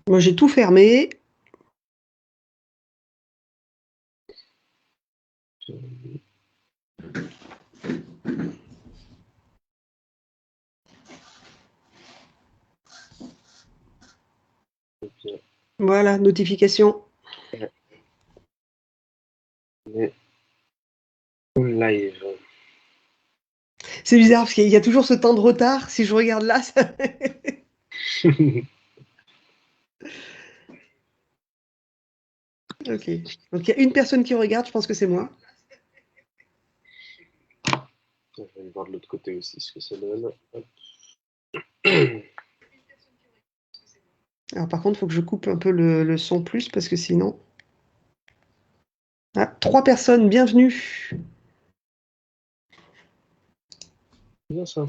Moi, j'ai tout fermé. Ok. Voilà, notification. On est en live. C'est bizarre parce qu'il y a toujours ce temps de retard. Si je regarde là, ça... Ok. Donc il y a une personne qui regarde, je pense que c'est moi. Je vais aller voir de l'autre côté aussi ce que ça donne. Hop. Alors par contre, il faut que je coupe un peu le son plus parce que sinon... Ah, 3 personnes, bienvenue. Bien ça.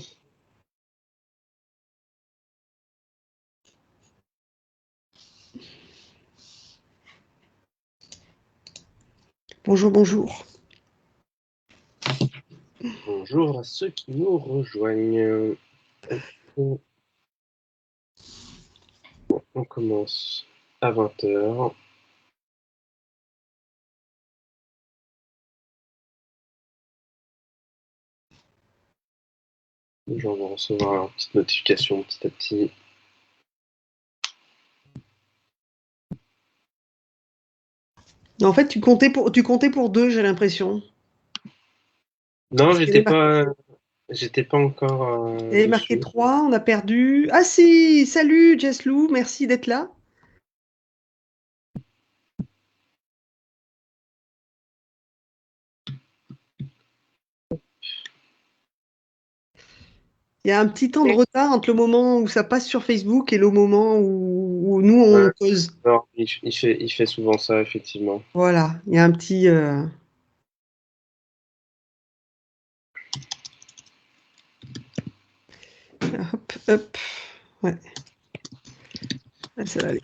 Bonjour, bonjour. Bonjour à ceux qui nous rejoignent. Hop. On commence à 20h. Les gens vont recevoir leur petite notification petit à petit. En fait, tu comptais pour deux, j'ai l'impression. Non, Parce j'étais pas encore il y avait marqué dessus. 3, on a perdu. Ah si, salut Jesslou, merci d'être là. Il y a un petit temps de retard entre le moment où ça passe sur Facebook et le moment où nous, on Ouais, cause. non, il fait souvent ça, effectivement. Voilà, il y a un petit... Hop, hop. Ouais, là, ça va aller.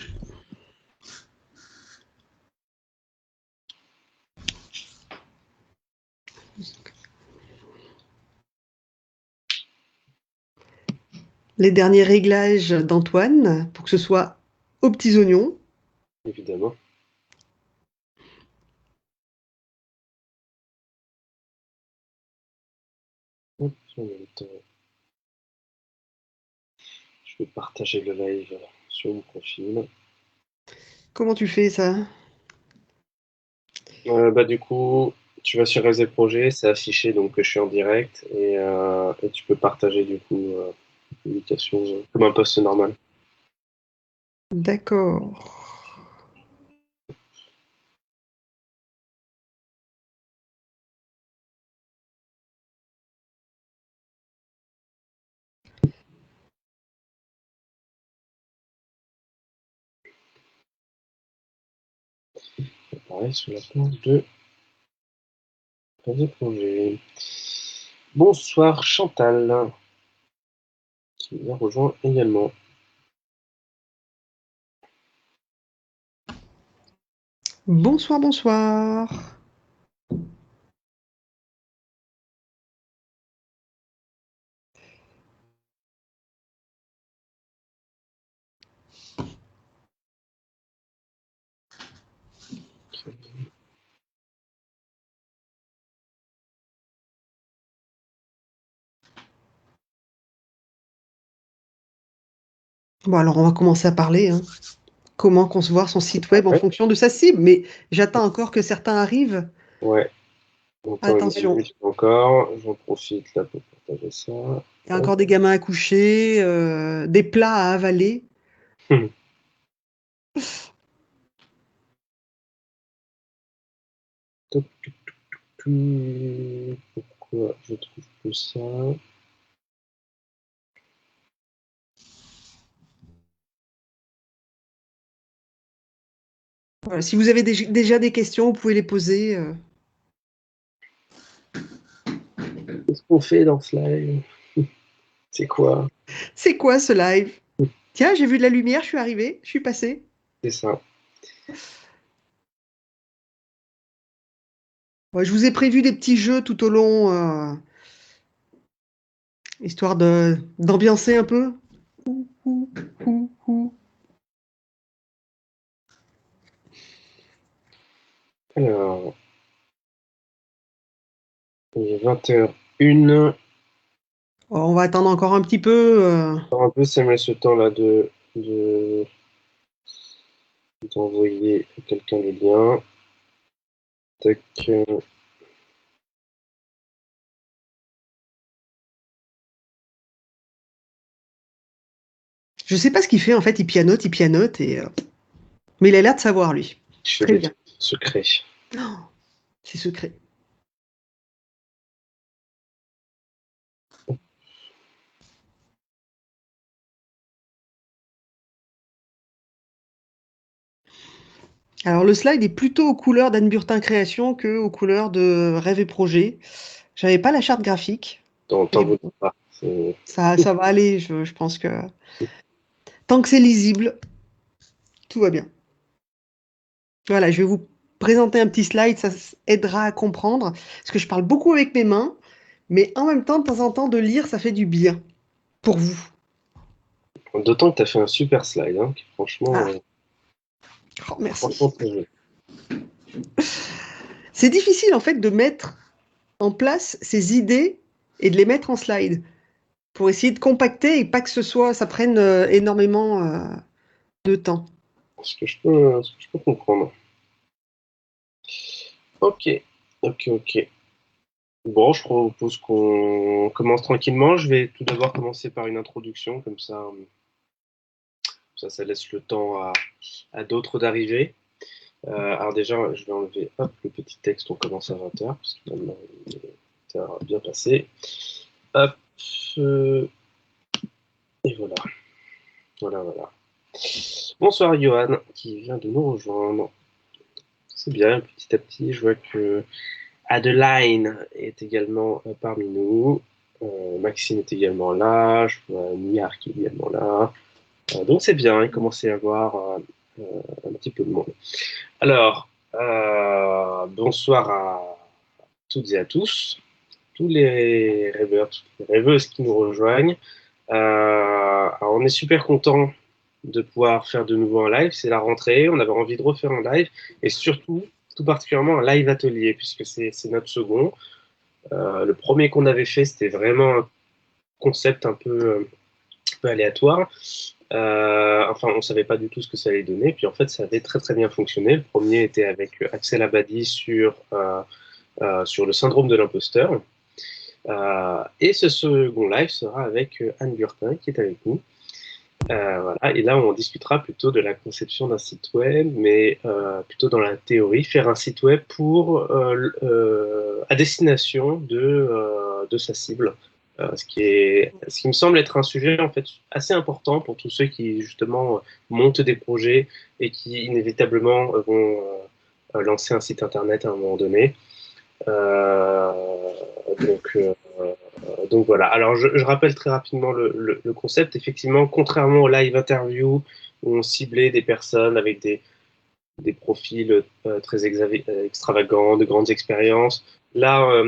Les derniers réglages d'Antoine pour que ce soit aux petits oignons. Évidemment. Hop, en même temps, je vais partager le live sur mon profil. Comment tu fais ça? Bah, du coup, tu vas sur Réseau Projet, c'est affiché donc que je suis en direct et tu peux partager du coup une publication comme un post normal. D'accord. Pareil sur la page de Réseau Projet. Bonsoir Chantal, qui nous a rejoint également. Bonsoir, bonsoir. Bon, alors on va commencer à parler, hein. Comment concevoir son site web en Ouais, fonction de sa cible. Mais j'attends encore que certains arrivent. ouais. Encore une Attention, minute encore. J'en profite là pour partager ça. il y a Hop. encore des gamins à coucher, des plats à avaler. Toc, toc, toc. Pourquoi je trouve plus ça? Voilà, si vous avez déjà des questions, vous pouvez les poser. Qu'est-ce qu'on fait dans ce live? C'est quoi? C'est quoi ce live? Tiens, j'ai vu de la lumière, je suis arrivée, je suis passée. C'est ça. Ouais, je vous ai prévu des petits jeux tout au long, histoire d'ambiancer un peu. Ouh, ouh, ouh, ouh. Il est 21h01. Oh, on va attendre encore un petit peu. Un peu, ça me laisse le temps là d'envoyer à quelqu'un le lien. Tac. Je sais pas ce qu'il fait, en fait, il pianote et mais il a l'air de savoir, lui. Je fais Très des bien. trucs secrets. Oh, c'est secret. Alors le slide est plutôt aux couleurs d'Anne Burtin Création que aux couleurs de Rêve et Projet. J'avais pas la charte graphique, T'en mais veux bon, pas. ça va aller, je pense que tant que c'est lisible, tout va bien. Voilà, je vais vous présenter un petit slide, ça aidera à comprendre, parce que je parle beaucoup avec mes mains, mais en même temps, de temps en temps, de lire, ça fait du bien pour vous. D'autant que tu as fait un super slide, hein, qui franchement, Ah, oh, franchement merci. très joli. C'est difficile en fait de mettre en place ces idées et de les mettre en slide pour essayer de compacter et pas que ça prenne énormément de temps. Ce que je peux comprendre. Ok, ok. Bon, je propose qu'on commence tranquillement. Je vais tout d'abord commencer par une introduction, comme ça laisse le temps à d'autres d'arriver. Alors déjà, je vais enlever hop, le petit texte, on commence à 20h, parce que finalement, il est 20h bien passé. Hop, euh, et voilà. Voilà. Bonsoir Johan, qui vient de nous rejoindre. C'est bien, petit à petit, je vois que Adeline est également parmi nous. Maxime est également là, je vois Niar qui est également là. Donc c'est bien, il commence à y avoir un petit peu de monde. Alors, bonsoir à toutes et à tous les rêveurs, toutes les rêveuses qui nous rejoignent. Alors on est super content de pouvoir faire de nouveau un live. C'est la rentrée, on avait envie de refaire un live et surtout, tout particulièrement, un live atelier puisque c'est notre second. Le premier qu'on avait fait, c'était vraiment un concept un peu aléatoire. Enfin, on savait pas du tout ce que ça allait donner. Puis en fait, ça avait très très bien fonctionné. Le premier était avec Axel Abadi sur le syndrome de l'imposteur. Et ce second live sera avec Anne Burtin qui est avec nous. Voilà. Et là, on discutera plutôt de la conception d'un site web, mais plutôt dans la théorie, faire un site web à destination de sa cible. Ce qui me semble être un sujet en fait assez important pour tous ceux qui justement montent des projets et qui inévitablement vont lancer un site internet à un moment donné. Euh, donc, euh, donc voilà. Alors je rappelle très rapidement le concept. Effectivement, contrairement au live interview où on ciblait des personnes avec des profils très extravagants, de grandes expériences, là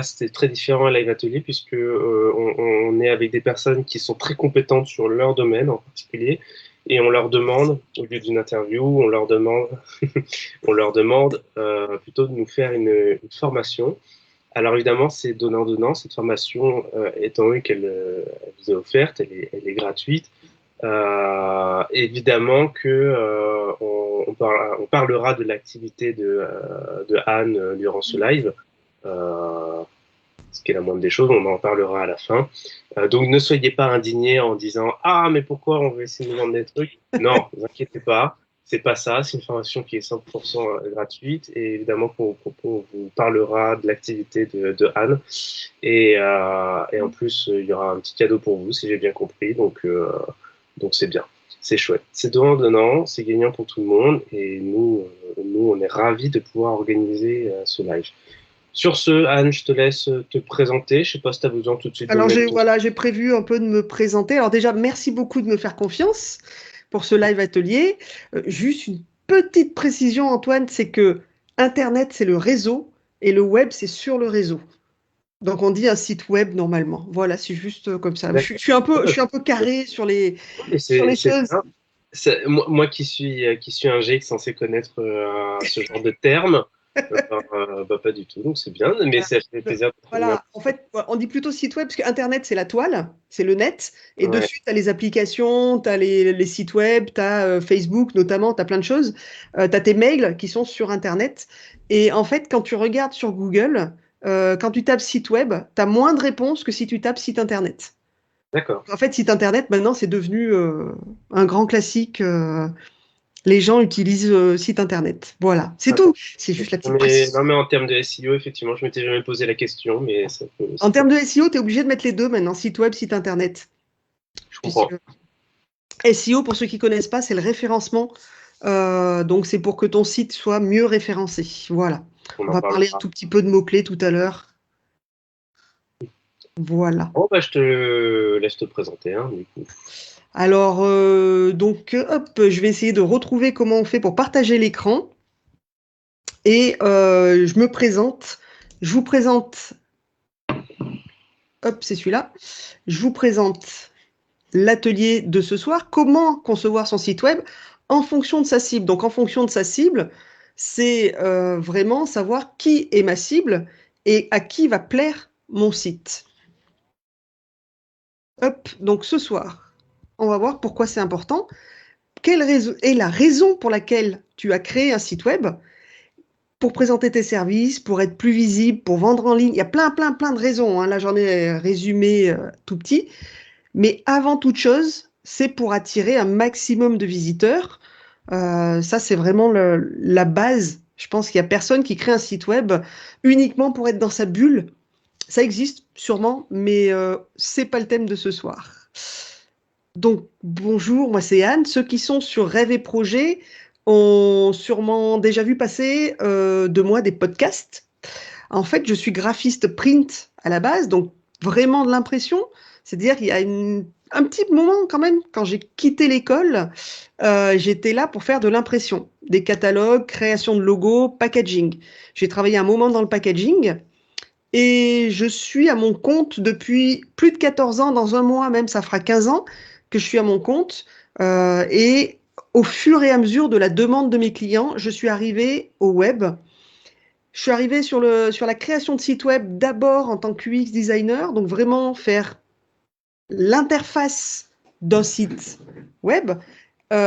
c'était très différent à live atelier puisque on est avec des personnes qui sont très compétentes sur leur domaine en particulier. Et on leur demande, au lieu d'une interview, on leur demande plutôt de nous faire une formation. Alors évidemment, c'est donnant-donnant. Cette formation, étant donné qu'elle vous est offerte, elle est gratuite. Évidemment que on parlera de l'activité de Anne durant ce live, euh, ce qui est la moindre des choses. On en parlera à la fin. Donc ne soyez pas indignés en disant ah mais pourquoi on veut essayer de nous vendre des trucs. Non, ne vous inquiétez pas. C'est pas ça, c'est une formation qui est 100% gratuite et évidemment qu'on vous parlera de l'activité de Anne et en plus il y aura un petit cadeau pour vous si j'ai bien compris donc c'est bien, c'est chouette, c'est donnant, c'est gagnant pour tout le monde et nous on est ravis de pouvoir organiser ce live. Sur ce, Anne, je te laisse te présenter. Je sais pas si tu as besoin tout de suite de Alors mettre ton... j'ai prévu un peu de me présenter. Alors déjà, merci beaucoup de me faire confiance pour ce live atelier. Juste une petite précision, Antoine, c'est que Internet, c'est le réseau et le web, c'est sur le réseau. Donc on dit un site web normalement. Voilà, c'est juste comme ça. Je suis un peu carré Mais sur les c'est choses. bien. Moi qui suis un G qui est censé connaître ce genre de termes, Pas du tout, donc c'est bien, mais ça fait plaisir de trouver Voilà, en fait, on dit plutôt site web parce que Internet, c'est la toile, c'est le net. Et Ouais, dessus, tu as les applications, tu as les sites web, tu as Facebook notamment, tu as plein de choses. Tu as tes mails qui sont sur Internet. Et en fait, quand tu regardes sur Google, quand tu tapes site web, tu as moins de réponses que si tu tapes site Internet. d'accord. En fait, site Internet, maintenant, c'est devenu un grand classique. Les gens utilisent site Internet. Voilà, c'est Ouais. tout. C'est juste la petite Non, précision. mais en termes de SEO, effectivement, je m'étais jamais posé la question, mais ça En peut- termes de SEO, tu es obligé de mettre les deux maintenant, site web, site Internet. je Puisque comprends. SEO, pour ceux qui connaissent pas, c'est le référencement. Donc, c'est pour que ton site soit mieux référencé. Voilà. On On en va parler un parlera. tout petit peu de mots-clés tout à l'heure. Voilà. Bon, bah, je te laisse te présenter, hein, du coup. Alors, donc, hop, je vais essayer de retrouver comment on fait pour partager l'écran. Et je me présente. Je vous présente. Hop, c'est celui-là. Je vous présente l'atelier de ce soir. Comment concevoir son site web en fonction de sa cible. Donc, en fonction de sa cible, c'est vraiment savoir qui est ma cible et à qui va plaire mon site. Hop, donc ce soir, on va voir pourquoi c'est important. Quelle est la raison pour laquelle tu as créé un site web? Pour présenter tes services, pour être plus visible, pour vendre en ligne. Il y a plein, plein, plein de raisons, hein. Là, j'en ai résumé tout petit. Mais avant toute chose, c'est pour attirer un maximum de visiteurs. Ça, c'est vraiment la base. Je pense qu'il n'y a personne qui crée un site web uniquement pour être dans sa bulle. Ça existe sûrement, mais c'est pas le thème de ce soir. Donc, bonjour, moi c'est Anne. Ceux qui sont sur Rêve et Projet ont sûrement déjà vu passer de moi des podcasts. En fait, je suis graphiste print à la base, donc vraiment de l'impression. C'est-à-dire qu'il y a un petit moment quand même, quand j'ai quitté l'école, j'étais là pour faire de l'impression, des catalogues, création de logos, packaging. J'ai travaillé un moment dans le packaging et je suis à mon compte depuis plus de 14 ans, dans un mois même, ça fera 15 ans que je suis à mon compte. Et au fur et à mesure de la demande de mes clients, je suis arrivée au web. Je suis arrivée sur la création de sites web d'abord en tant que UX designer, donc vraiment faire l'interface d'un site web.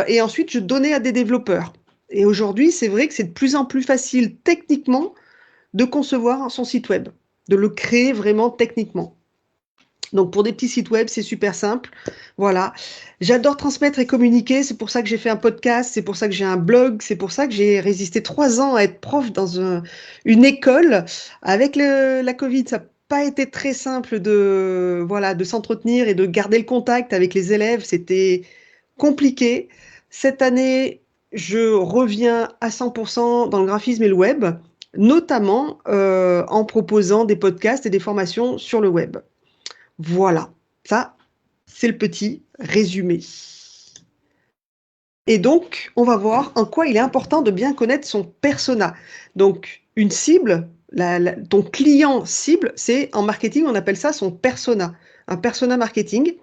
Et ensuite, je donnais à des développeurs. Et aujourd'hui, c'est vrai que c'est de plus en plus facile techniquement de concevoir son site web, de le créer vraiment techniquement. Donc pour des petits sites web, c'est super simple. Voilà. J'adore transmettre et communiquer. C'est pour ça que j'ai fait un podcast. C'est pour ça que j'ai un blog. C'est pour ça que j'ai résisté 3 ans à être prof dans une école. Avec la Covid, ça n'a pas été très simple de, voilà, de s'entretenir et de garder le contact avec les élèves. C'était compliqué. Cette année, je reviens à 100% dans le graphisme et le web, notamment en proposant des podcasts et des formations sur le web. Voilà, ça, c'est le petit résumé. Et donc, on va voir en quoi il est important de bien connaître son persona. Donc, une cible, ton client cible, c'est en marketing, on appelle ça son persona, un persona marketing,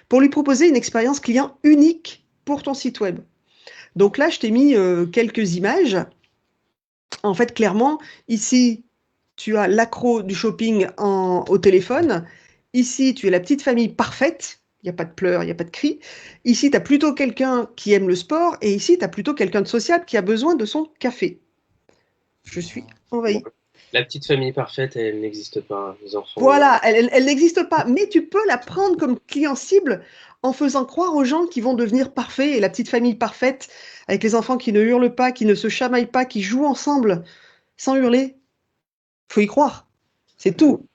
pour lui proposer une expérience client unique pour ton site web. Donc là, je t'ai mis quelques images. En fait, clairement, ici, tu as l'accro du shopping au téléphone. Ici, tu es la petite famille parfaite. Il n'y a pas de pleurs, il n'y a pas de cris. Ici, tu as plutôt quelqu'un qui aime le sport. Et ici, tu as plutôt quelqu'un de sociable qui a besoin de son café. Je suis Bon. envahie. La petite famille parfaite, elle n'existe pas. Les enfants. Voilà, elle n'existe pas. Mais tu peux la prendre comme client cible en faisant croire aux gens qui vont devenir parfaits. Et la petite famille parfaite, avec les enfants qui ne hurlent pas, qui ne se chamaillent pas, qui jouent ensemble sans hurler. Faut y croire. C'est tout.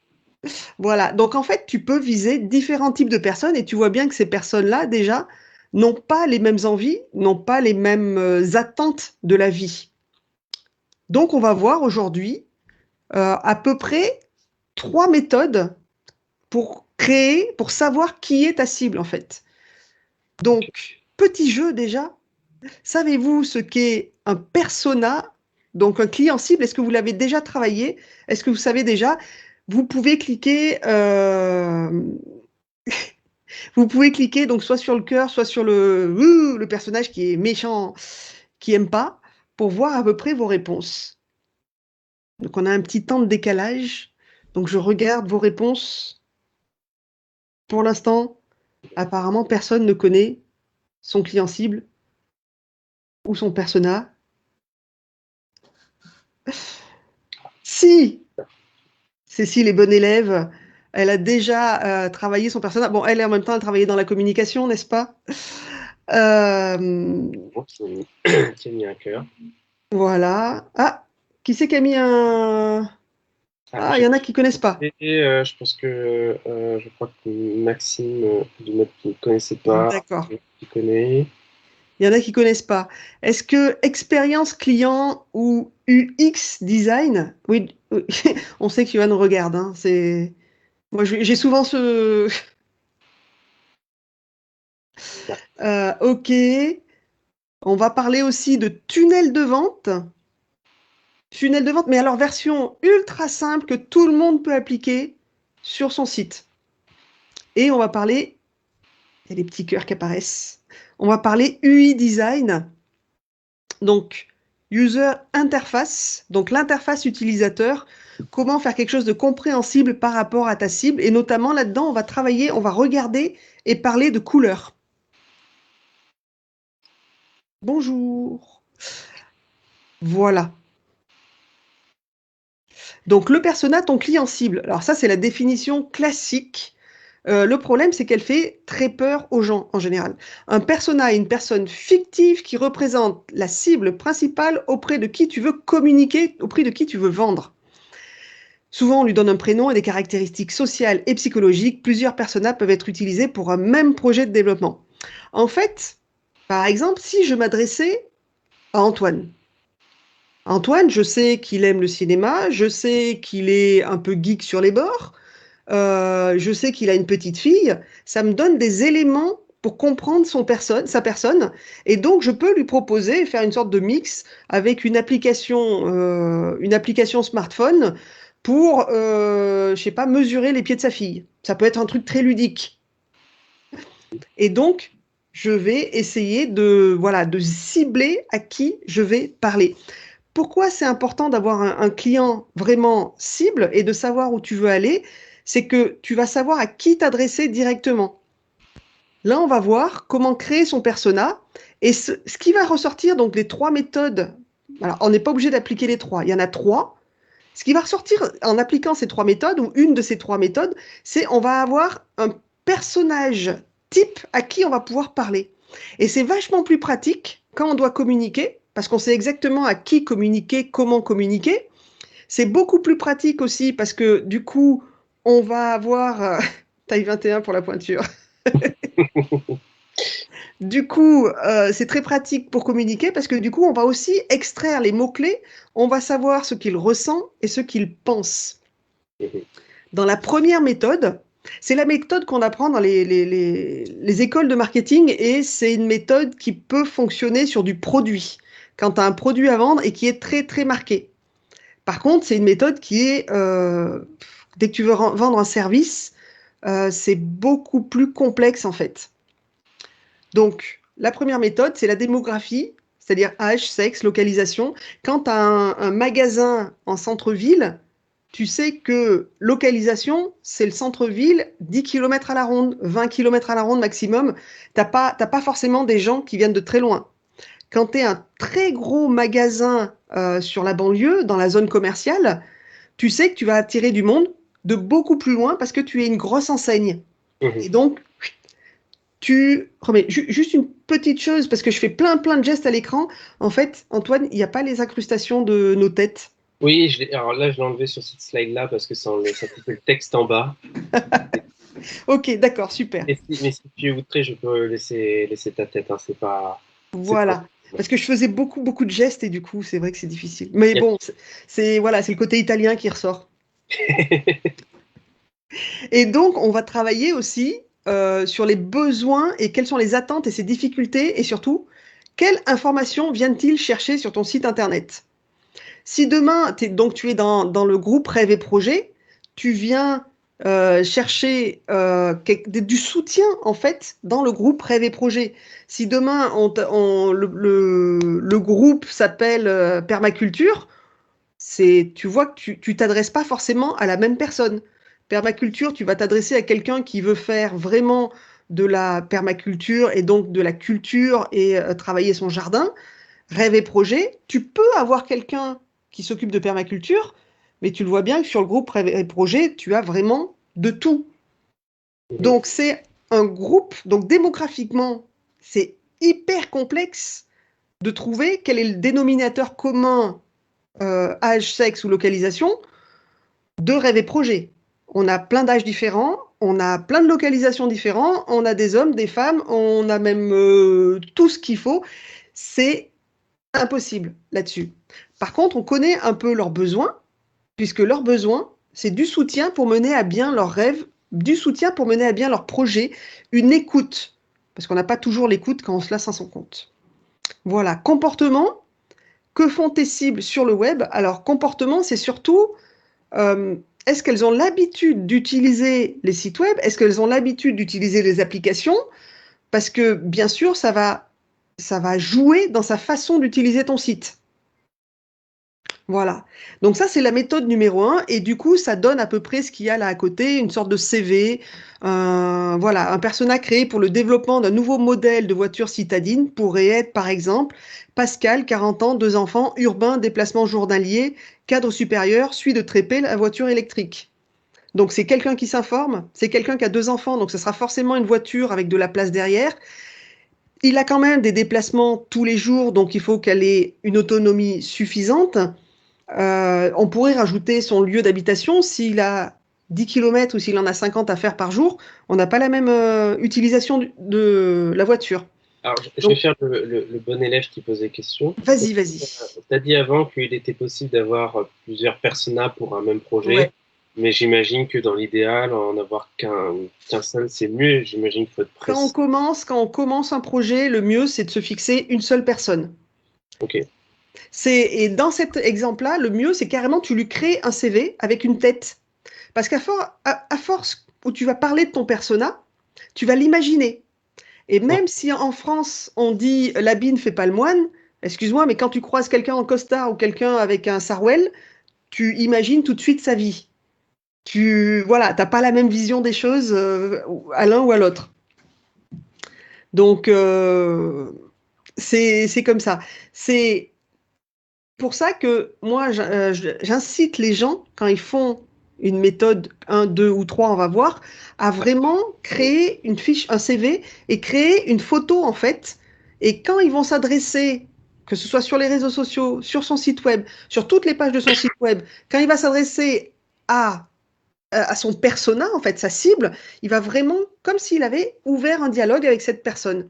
Voilà, donc en fait, tu peux viser différents types de personnes et tu vois bien que ces personnes-là, déjà, n'ont pas les mêmes envies, n'ont pas les mêmes attentes de la vie. Donc, on va voir aujourd'hui à peu près 3 méthodes pour créer, pour savoir qui est ta cible, en fait. Donc, petit jeu déjà. Savez-vous ce qu'est un persona, donc un client cible? Est-ce que vous l'avez déjà travaillé? Est-ce que vous savez déjà? Vous pouvez cliquer Vous pouvez cliquer donc soit sur le cœur, soit sur le personnage qui est méchant, qui aime pas, pour voir à peu près vos réponses. Donc, on a un petit temps de décalage. Donc, je regarde vos réponses. Pour l'instant, apparemment, personne ne connaît son client cible ou son persona. Si Cécile est bonne élève, elle a déjà travaillé son persona. Bon, elle, en même temps, elle travaillait dans la communication, n'est-ce pas? Qui a mis un cœur. Voilà. Ah, qui c'est qui a mis un... Ah, il y en a qui connaissent pas. Je pense que je crois que Maxime ne connaissait pas. D'accord. Qui connaît. Il y en a qui connaissent pas. Est-ce que expérience client ou UX design? Oui, oui. On sait que Yoann regarde. Hein. C'est... Moi, j'ai souvent ce... ok. On va parler aussi de tunnel de vente. Tunnel de vente, mais alors version ultra simple que tout le monde peut appliquer sur son site. Et on va parler, il y a des petits cœurs qui apparaissent, on va parler UI design, donc user interface, donc l'interface utilisateur, comment faire quelque chose de compréhensible par rapport à ta cible, et notamment là-dedans, on va travailler, on va regarder et parler de couleurs. Bonjour. Voilà. Donc le persona, ton client cible. Alors ça, c'est la définition classique. Le problème, c'est qu'elle fait très peur aux gens en général. Un persona est une personne fictive qui représente la cible principale auprès de qui tu veux communiquer, auprès de qui tu veux vendre. Souvent, on lui donne un prénom et des caractéristiques sociales et psychologiques. Plusieurs personas peuvent être utilisés pour un même projet de développement. En fait, par exemple, si je m'adressais à Antoine. Antoine, je sais qu'il aime le cinéma, je sais qu'il est un peu geek sur les bords, je sais qu'il a une petite fille, ça me donne des éléments pour comprendre sa personne, et donc je peux lui proposer, faire une sorte de mix avec une application smartphone pour, je sais pas, mesurer les pieds de sa fille. Ça peut être un truc très ludique. Et donc, je vais essayer voilà, de cibler à qui je vais parler. Pourquoi c'est important d'avoir un client vraiment cible et de savoir où tu veux aller? C'est que tu vas savoir à qui t'adresser directement. Là, on va voir comment créer son persona et ce qui va ressortir, donc les 3 méthodes. Alors, on n'est pas obligé d'appliquer les 3, il y en a 3. Ce qui va ressortir en appliquant ces 3 méthodes ou une de ces 3 méthodes, c'est on va avoir un personnage type à qui on va pouvoir parler. Et c'est vachement plus pratique quand on doit communiquer, parce qu'on sait exactement à qui communiquer, comment communiquer. C'est beaucoup plus pratique aussi parce que du coup, on va avoir taille 21 pour la pointure. Du coup, c'est très pratique pour communiquer parce que du coup, on va aussi extraire les mots-clés, on va savoir ce qu'il ressent et ce qu'il pense. Dans la première méthode, c'est la méthode qu'on apprend dans les écoles de marketing et c'est une méthode qui peut fonctionner sur du produit, quand tu as un produit à vendre et qui est très très marqué. Par contre, c'est une méthode qui est, dès que tu veux vendre un service, c'est beaucoup plus complexe en fait. Donc, la première méthode, c'est la démographie, c'est-à-dire âge, sexe, localisation. Quand tu as un magasin en centre-ville, tu sais que localisation, c'est le centre-ville, 10 km à la ronde, 20 km à la ronde maximum. Tu n'as pas forcément des gens qui viennent de très loin. Quand tu es un très gros magasin sur la banlieue, dans la zone commerciale, tu sais que tu vas attirer du monde de beaucoup plus loin parce que tu es une grosse enseigne. Et donc, tu remets juste une petite chose, parce que je fais plein de gestes à l'écran. En fait, Antoine, il n'y a pas les incrustations de nos têtes. Oui, alors là, je l'ai enlevé sur cette slide-là parce que ça coupait le texte en bas. Ok, d'accord, super. Mais si tu es outré, je peux laisser ta tête. Hein, c'est pas. Voilà. Parce que je faisais beaucoup de gestes et du coup, c'est vrai que c'est difficile. Mais bon, voilà, c'est le côté italien qui ressort. Et donc, on va travailler aussi sur les besoins et quelles sont les attentes et ses difficultés et surtout, quelles informations viennent-ils chercher sur ton site internet? Si demain, tu es dans le groupe Rêve et Projet, tu viens chercher du soutien en fait dans le groupe Rêve et Projet. Si demain le groupe s'appelle Permaculture, tu vois que tu t'adresses pas forcément à la même personne. Permaculture, tu vas t'adresser à quelqu'un qui veut faire vraiment de la permaculture et donc de la culture et travailler son jardin. Rêve et projet, tu peux avoir quelqu'un qui s'occupe de permaculture, mais tu le vois bien que sur le groupe Rêve et projet, tu as vraiment de tout. Donc c'est un groupe, donc démographiquement, c'est hyper complexe de trouver quel est le dénominateur commun, âge, sexe ou localisation, de Rêve et projet. On a plein d'âges différents, on a plein de localisations différentes, on a des hommes, des femmes, on a même tout ce qu'il faut. C'est impossible là-dessus. Par contre, on connaît un peu leurs besoins, puisque leurs besoins, c'est du soutien pour mener à bien leurs rêves, du soutien pour mener à bien leurs projets, une écoute, parce qu'on n'a pas toujours l'écoute quand on se laisse à son compte. Voilà, comportement, que font tes cibles sur le web? Alors, comportement, c'est surtout, est-ce qu'elles ont l'habitude d'utiliser les sites web? Est-ce qu'elles ont l'habitude d'utiliser les applications? Parce que, bien sûr, ça va jouer dans sa façon d'utiliser ton site. Voilà. Donc ça, c'est la méthode numéro 1. Et du coup, ça donne à peu près ce qu'il y a là à côté, une sorte de CV. Voilà, un persona créé pour le développement d'un nouveau modèle de voiture citadine pourrait être, par exemple, Pascal, 40 ans, 2 enfants, urbain, déplacement journalier, cadre supérieur, suit de tréper la voiture électrique. Donc c'est quelqu'un qui s'informe, c'est quelqu'un qui a 2 enfants, donc ce sera forcément une voiture avec de la place derrière. Il a quand même des déplacements tous les jours, donc il faut qu'elle ait une autonomie suffisante. On pourrait rajouter son lieu d'habitation. S'il a 10 km ou s'il en a 50 à faire par jour, on n'a pas la même utilisation de la voiture. Alors, je vais faire le bon élève qui pose des questions. Vas-y, vas-y. Tu as dit avant qu'il était possible d'avoir plusieurs personas pour un même projet, Ouais. mais j'imagine que dans l'idéal, en avoir qu'un seul, c'est mieux. J'imagine qu'il faut être Quand précis. on commence un projet, le mieux, c'est de se fixer une seule personne. Ok. Et dans cet exemple-là, le mieux, c'est carrément tu lui crées un CV avec une tête. Parce à force où tu vas parler de ton persona, tu vas l'imaginer. Et même si en France, on dit l'habit ne fait pas le moine, excuse-moi, mais quand tu croises quelqu'un en costard ou quelqu'un avec un sarouel, tu imagines tout de suite sa vie. Voilà, t'as pas la même vision des choses à l'un ou à l'autre. Donc, c'est comme ça. C'est pour ça que moi, j'incite les gens, quand ils font une méthode 1, 2 ou 3, on va voir, à vraiment créer une fiche, un CV et créer une photo en fait. Et quand ils vont s'adresser, que ce soit sur les réseaux sociaux, sur son site web, sur toutes les pages de son site web, quand il va s'adresser à son persona, en fait, sa cible, il va vraiment, comme s'il avait ouvert un dialogue avec cette personne,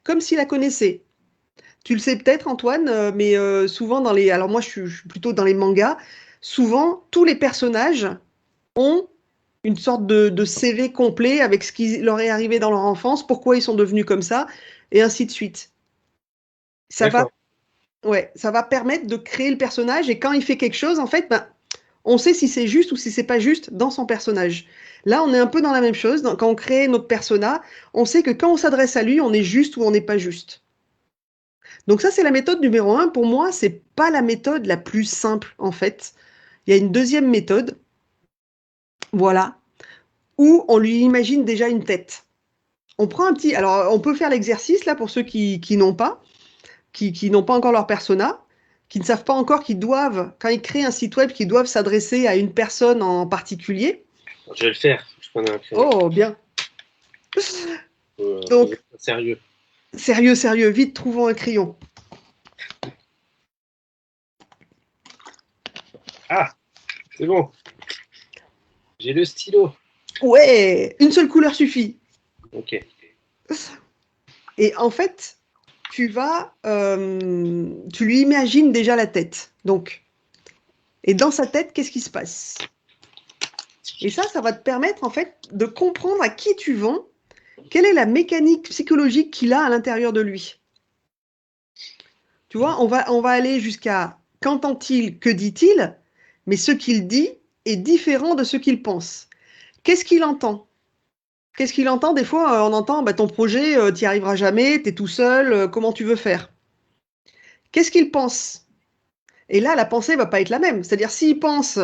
comme s'il la connaissait. Tu le sais peut-être, Antoine, mais souvent dans les. Alors moi, je suis plutôt dans les mangas. Souvent, tous les personnages ont une sorte de CV complet avec ce qui leur est arrivé dans leur enfance, pourquoi ils sont devenus comme ça, et ainsi de suite. Ça va, D'accord. ouais, ça va permettre de créer le personnage, et quand il fait quelque chose, en fait, ben, on sait si c'est juste ou si c'est pas juste dans son personnage. Là, on est un peu dans la même chose. Quand on crée notre persona, on sait que quand on s'adresse à lui, on est juste ou on n'est pas juste. Donc ça, c'est la méthode numéro 1. Pour moi, c'est pas la méthode la plus simple, en fait. Il y a une deuxième méthode, voilà, où on lui imagine déjà une tête. On prend un petit... Alors, on peut faire l'exercice, là, pour ceux qui n'ont pas, qui n'ont pas encore leur persona, qui ne savent pas encore qu'ils doivent, quand ils créent un site web, qu'ils doivent s'adresser à une personne en particulier. Je vais le faire. Je prends un crayon. Oh, bien. Faut Donc, être sérieux. sérieux, sérieux, vite, trouvons un crayon. Ah, c'est bon. J'ai le stylo. Ouais, une seule couleur suffit. Ok. Et en fait, tu lui imagines déjà la tête. Donc, et dans sa tête, qu'est-ce qui se passe? Et ça va te permettre en fait de comprendre à qui tu vends, quelle est la mécanique psychologique qu'il a à l'intérieur de lui. Tu vois, on va aller jusqu'à qu'entend-il, que dit-il, mais ce qu'il dit est différent de ce qu'il pense. Qu'est-ce qu'il entend? Qu'est-ce qu'il entend? Des fois, on entend bah, ton projet, tu n'y arriveras jamais, tu es tout seul, comment tu veux faire? Qu'est-ce qu'il pense? Et là, la pensée va pas être la même. C'est-à-dire, s'il pense,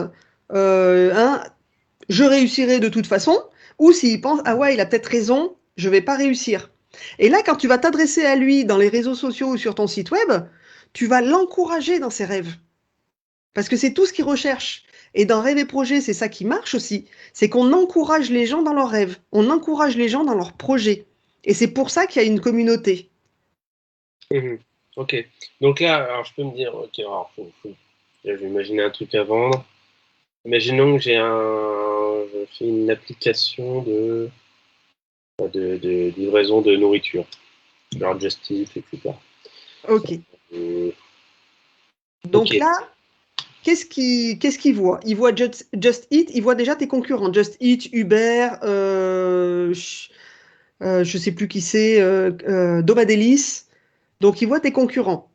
hein, je réussirai de toute façon, ou s'il pense, ah ouais, il a peut-être raison, je vais pas réussir. Et là, quand tu vas t'adresser à lui dans les réseaux sociaux ou sur ton site web, tu vas l'encourager dans ses rêves. Parce que c'est tout ce qu'il recherche. Et dans Rêve et Projet, c'est ça qui marche aussi. C'est qu'on encourage les gens dans leurs rêves. On encourage les gens dans leurs projets. Et c'est pour ça qu'il y a une communauté. Mhm. Ok. Donc là, alors je peux me dire, ok, alors là, je vais imaginer un truc à vendre. Imaginons que je fais une application de livraison de nourriture, genre Just Eat, etc. Ok. Euh, ok. Donc là, qu'est-ce qu'il voit? Il voit Just Eat, il voit déjà tes concurrents. Just Eat, Uber, je sais plus qui c'est, Domadelis. Donc il voit tes concurrents.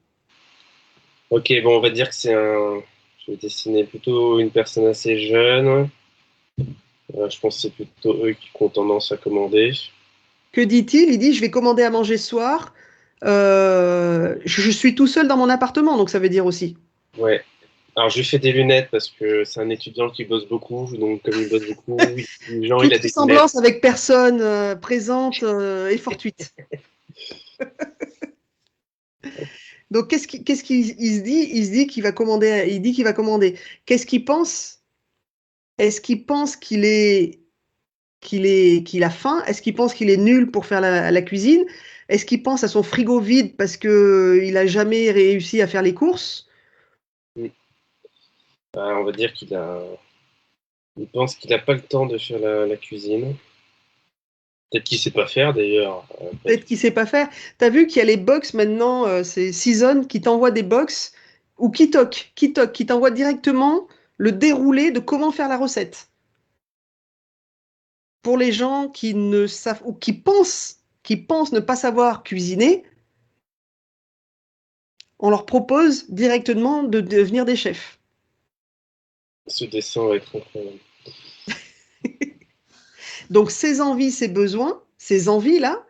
Ok, bon, on va dire que je vais dessiner plutôt une personne assez jeune. Je pense que c'est plutôt eux qui ont tendance à commander. Que dit-il? Il dit, je vais commander à manger ce soir. Je suis tout seul dans mon appartement, donc ça veut dire aussi. Ouais. Alors, je lui fais des lunettes parce que c'est un étudiant qui bosse beaucoup. Donc, comme il bosse beaucoup, genre, il Toute a des lunettes. ressemblance avec personne présente est fortuite. Donc qu'est-ce qu'il il se dit? Il se dit qu'il va commander. Il dit qu'il va commander. Qu'est-ce qu'il pense? Est-ce qu'il pense qu'il a faim? Est-ce qu'il pense qu'il est nul pour faire la cuisine? Est-ce qu'il pense à son frigo vide parce que il a jamais réussi à faire les courses? On va dire il pense qu'il n'a pas le temps de faire la cuisine. Peut-être qu'il sait pas faire d'ailleurs. Peut-être qu'il sait pas faire. T'as vu qu'il y a les box maintenant, c'est Season qui t'envoie des box ou Kitok, qui t'envoie directement le déroulé de comment faire la recette. Pour les gens qui ne savent ou qui pensent ne pas savoir cuisiner, on leur propose directement de devenir des chefs. Ce dessin va être incroyable. Donc ces envies, ces besoins, ces envies-là,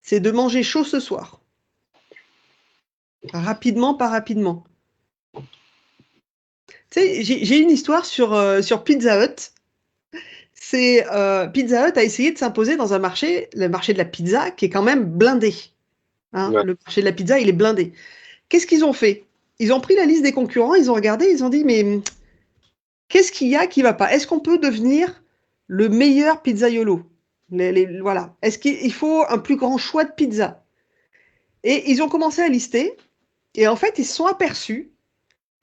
c'est de manger chaud ce soir. Rapidement, pas rapidement. Tu sais, j'ai une histoire sur Pizza Hut. C'est Pizza Hut a essayé de s'imposer dans un marché, le marché de la pizza, qui est quand même blindé. Hein. Ouais. Le marché de la pizza, il est blindé. Qu'est-ce qu'ils ont fait? Ils ont pris la liste des concurrents, ils ont regardé, ils ont dit, mais qu'est-ce qu'il y a qui va pas? Est-ce qu'on peut devenir le meilleur pizzaiolo? Voilà. Est-ce qu'il faut un plus grand choix de pizza? Et ils ont commencé à lister, et en fait, ils se sont aperçus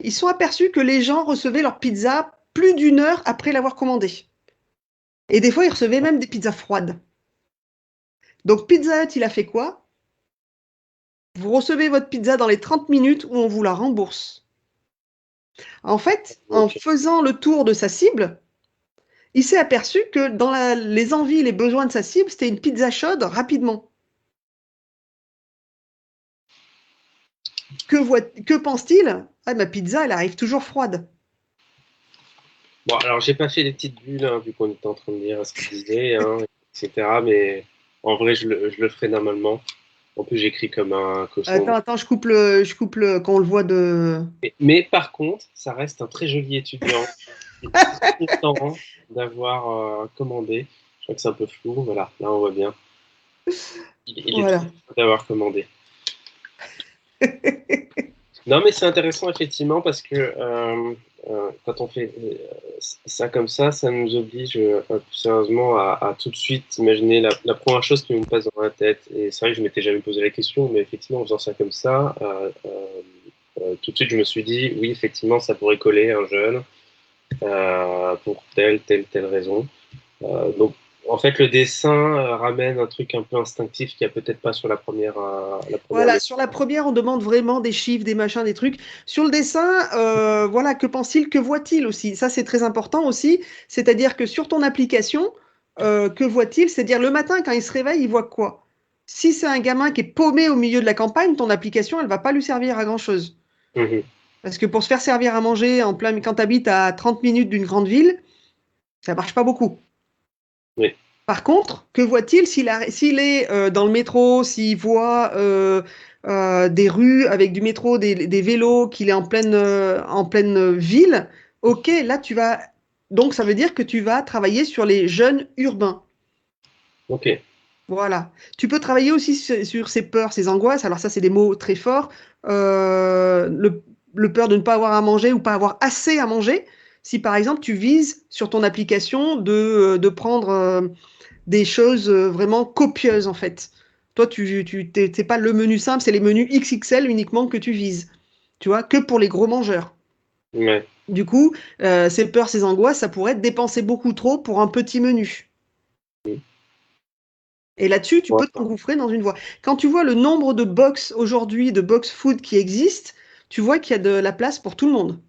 que les gens recevaient leur pizza plus d'une heure après l'avoir commandée. Et des fois, ils recevaient même des pizzas froides. Donc Pizza Hut, il a fait quoi? Vous recevez votre pizza dans les 30 minutes où on vous la rembourse. En fait, en Ok. faisant le tour de sa cible, il s'est aperçu que dans les envies, les besoins de sa cible, c'était une pizza chaude rapidement. Que pense-t-il? Ah, ma pizza, elle arrive toujours froide. Bon, alors j'ai pas fait les petites bulles, hein, vu qu'on était en train de lire ce qu'il disait, hein, etc. Mais en vrai, je le ferai normalement. En plus, j'écris comme un cochon. Attends, je coupe quand on le voit de. Mais par contre, ça reste un très joli étudiant. Il est très content d'avoir commandé. Je crois que c'est un peu flou. Voilà, là on voit bien. Il est très Voilà. content d'avoir commandé. Non, mais c'est intéressant effectivement parce que quand on fait ça comme ça nous oblige plus sérieusement à tout de suite imaginer la première chose qui nous passe dans la tête. Et c'est vrai que je m'étais jamais posé la question, mais effectivement en faisant ça comme ça, tout de suite je me suis dit oui, effectivement ça pourrait coller un jeune pour telle raison. Donc en fait le dessin ramène un truc un peu instinctif qu'il n'y a peut-être pas sur la première Voilà, lecture. sur la première, on demande vraiment des chiffres, des machins, des trucs. Sur le dessin, voilà, que pense-t-il, que voit-il aussi? Ça, c'est très important aussi. C'est-à-dire que sur ton application, que voit-il? C'est-à-dire le matin, quand il se réveille, il voit quoi? Si c'est un gamin qui est paumé au milieu de la campagne, ton application, elle va pas lui servir à grand-chose. Mhm. Parce que pour se faire servir à manger en plein, quand tu habites à 30 minutes d'une grande ville, ça marche pas beaucoup. Oui. Par contre, que voit-il s'il est dans le métro, s'il voit des rues avec du métro, des vélos, qu'il est en pleine ville, ok, là tu vas. Donc ça veut dire que tu vas travailler sur les jeunes urbains. Ok. Voilà. Tu peux travailler aussi sur ces peurs, ces angoisses. Alors ça, c'est des mots très forts. Le peur de ne pas avoir à manger ou pas avoir assez à manger. Si par exemple tu vises sur ton application de prendre des choses vraiment copieuses en fait. Toi, t'es pas le menu simple, c'est les menus XXL uniquement que tu vises. Tu vois, que pour les gros mangeurs. Ouais. Du coup, ces peurs, ces angoisses, ça pourrait être dépenser beaucoup trop pour un petit menu. Mm. Et là-dessus, tu Ouais. peux t'engouffrer dans une voie. Quand tu vois le nombre de box aujourd'hui, de box food qui existent, tu vois qu'il y a de la place pour tout le monde.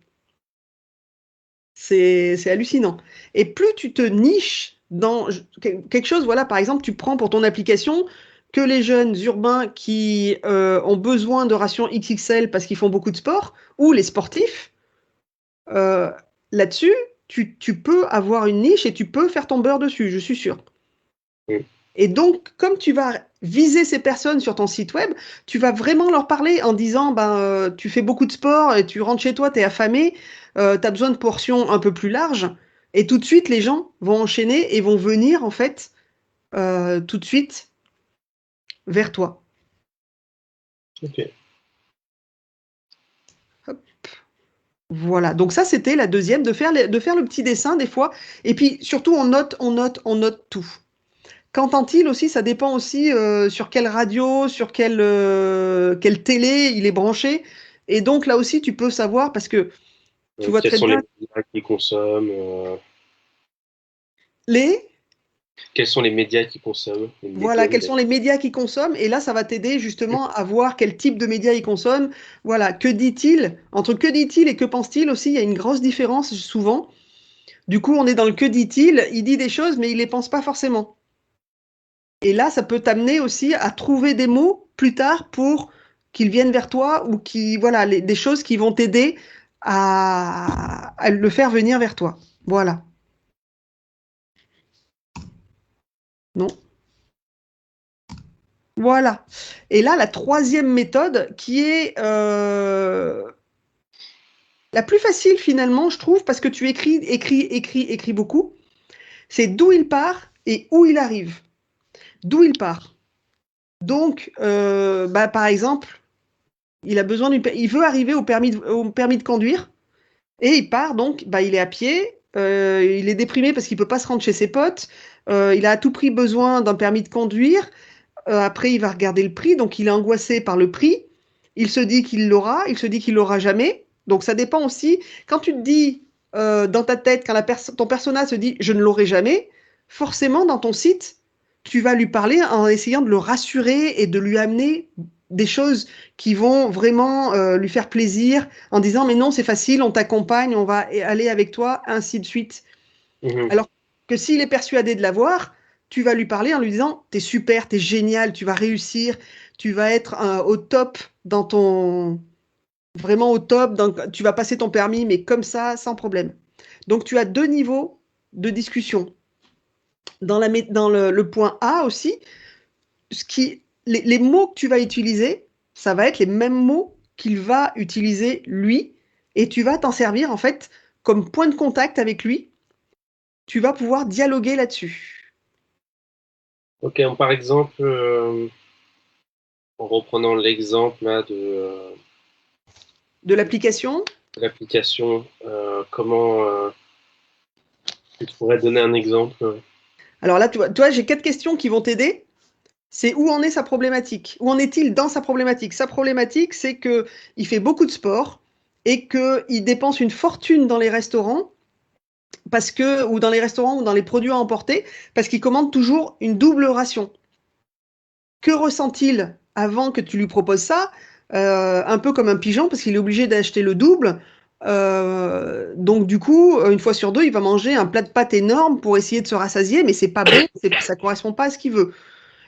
C'est hallucinant. Et plus tu te niches dans quelque chose, voilà, par exemple, tu prends pour ton application que les jeunes urbains qui ont besoin de rations XXL parce qu'ils font beaucoup de sport, ou les sportifs, euh, là-dessus, tu peux avoir une niche et tu peux faire ton beurre dessus, je suis sûre. Mm. Et donc, comme tu vas viser ces personnes sur ton site web, tu vas vraiment leur parler en disant, ben, tu fais beaucoup de sport et tu rentres chez toi, tu es affamé, tu as besoin de portions un peu plus larges. Et tout de suite, les gens vont enchaîner et vont venir, en fait, tout de suite vers toi. Ok. Hop. Voilà. Donc ça, c'était la deuxième, de faire le petit dessin des fois. Et puis, surtout, on note tout. Qu'entend-il aussi? Ça dépend aussi sur quelle radio, sur quelle télé il est branché. Et donc là aussi, tu peux savoir parce que tu vois Quels très sont les bien médias qu'ils consomment les, quels sont les médias qu'ils consomment, les voilà, médiums quels sont les médias qu'ils consomment. Et là, ça va t'aider justement à voir quel type de médias ils consomment. Voilà, que dit-il? Entre que dit-il et que pense-t-il aussi, il y a une grosse différence souvent. Du coup, on est dans le que dit-il. Il dit des choses, mais il les pense pas forcément. Et là, ça peut t'amener aussi à trouver des mots plus tard pour qu'ils viennent vers toi ou qui, voilà, des choses qui vont t'aider à le faire venir vers toi. Voilà. Non? Voilà. Et là, la troisième méthode qui est la plus facile finalement, je trouve, parce que tu écris beaucoup, c'est d'où il part et où il arrive. D'où il part. Donc, bah, par exemple, il veut arriver au permis de conduire. Et il part donc, bah, il est à pied, il est déprimé parce qu'il peut pas se rendre chez ses potes, il a à tout prix besoin d'un permis de conduire. Après, il va regarder le prix, donc il est angoissé par le prix. Il se dit qu'il l'aura, il se dit qu'il l'aura jamais. Donc ça dépend aussi. Quand tu te dis dans ta tête, quand ton persona se dit je ne l'aurai jamais, forcément dans ton site, tu vas lui parler en essayant de le rassurer et de lui amener des choses qui vont vraiment lui faire plaisir, en disant mais non, c'est facile, on t'accompagne, on va aller avec toi, ainsi de suite. Mhm. Alors que s'il est persuadé de l'avoir, tu vas lui parler en lui disant t'es super, t'es génial, tu vas réussir, tu vas être au top dans ton. Vraiment au top, tu vas passer ton permis, mais comme ça, sans problème. Donc tu as deux niveaux de discussion. Dans le point A aussi, les mots que tu vas utiliser, ça va être les mêmes mots qu'il va utiliser lui, et tu vas t'en servir en fait comme point de contact avec lui. Tu vas pouvoir dialoguer là-dessus. Ok, par exemple, en reprenant l'exemple là, De l'application. de l'application, comment tu pourrais donner un exemple Alors là, toi, j'ai quatre questions qui vont t'aider. C'est où en est sa problématique? Où en est-il dans sa problématique? Sa problématique, c'est que il fait beaucoup de sport et qu'il dépense une fortune dans les restaurants ou dans les restaurants ou dans les produits à emporter parce qu'il commande toujours une double ration. Que ressent-il avant que tu lui proposes ça? Un peu comme un pigeon parce qu'il est obligé d'acheter le double. Donc du coup, une fois sur deux, il va manger un plat de pâtes énorme pour essayer de se rassasier, mais c'est pas bon, ça correspond pas à ce qu'il veut.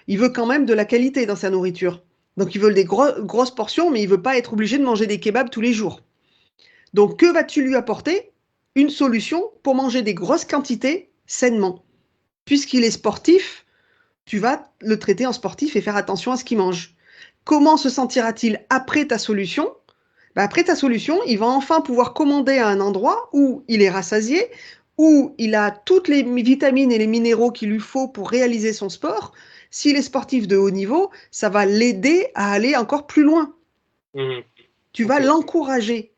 Il veut quand même de la qualité dans sa nourriture. Donc, il veut des grosses portions, mais il veut pas être obligé de manger des kebabs tous les jours. Donc, que vas-tu lui apporter? Une solution pour manger des grosses quantités sainement. Puisqu'il est sportif, tu vas le traiter en sportif et faire attention à ce qu'il mange. Comment se sentira-t-il après ta solution? Ben, après ta solution, il va enfin pouvoir commander à un endroit où il est rassasié, où il a toutes les vitamines et les minéraux qu'il lui faut pour réaliser son sport. S'il est sportif de haut niveau, ça va l'aider à aller encore plus loin. Mhm. Tu vas Ok. l'encourager.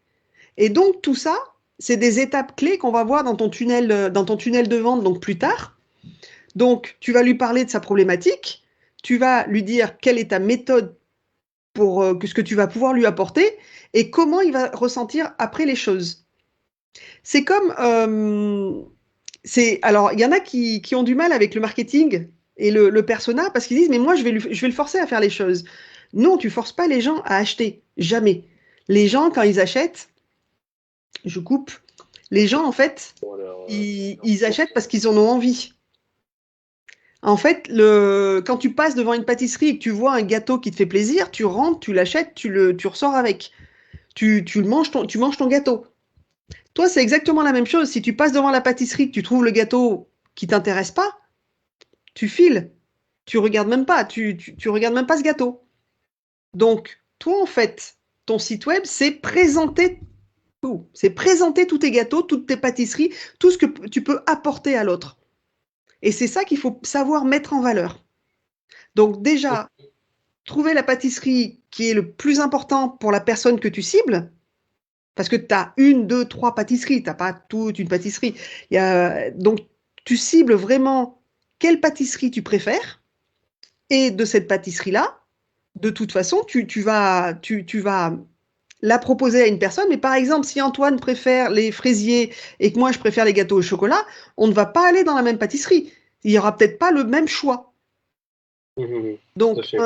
Et donc tout ça, c'est des étapes clés qu'on va voir dans ton tunnel de vente donc plus tard. Donc tu vas lui parler de sa problématique, tu vas lui dire quelle est ta méthode pour ce que tu vas pouvoir lui apporter et comment il va ressentir après les choses. C'est comme alors il y en a qui ont du mal avec le marketing et le persona parce qu'ils disent mais moi je vais le forcer à faire les choses. Non, tu forces pas les gens à acheter, jamais. Les gens quand ils achètent, je coupe. Les gens, en fait, Bon, alors, ils achètent parce qu'ils en ont envie. En fait, quand tu passes devant une pâtisserie et que tu vois un gâteau qui te fait plaisir, tu rentres, tu l'achètes, tu ressors avec. Tu manges ton gâteau. Toi, c'est exactement la même chose. Si tu passes devant la pâtisserie, que tu trouves le gâteau qui t'intéresse pas, tu files. Tu regardes même pas. Tu regardes même pas ce gâteau. Donc, toi, en fait, ton site web, c'est présenter tout. C'est présenter tous tes gâteaux, toutes tes pâtisseries, tout ce que tu peux apporter à l'autre. Et c'est ça qu'il faut savoir mettre en valeur. Donc déjà, trouver la pâtisserie qui est le plus important pour la personne que tu cibles, parce que tu as une, deux, trois pâtisseries, tu n'as pas toute une pâtisserie. Donc tu cibles vraiment quelle pâtisserie tu préfères, et de cette pâtisserie-là, de toute façon, tu vas la proposer à une personne. Mais par exemple, si Antoine préfère les fraisiers et que moi je préfère les gâteaux au chocolat, on ne va pas aller dans la même pâtisserie. Il n'y aura peut-être pas le même choix. mhm. Tout à Donc, fait.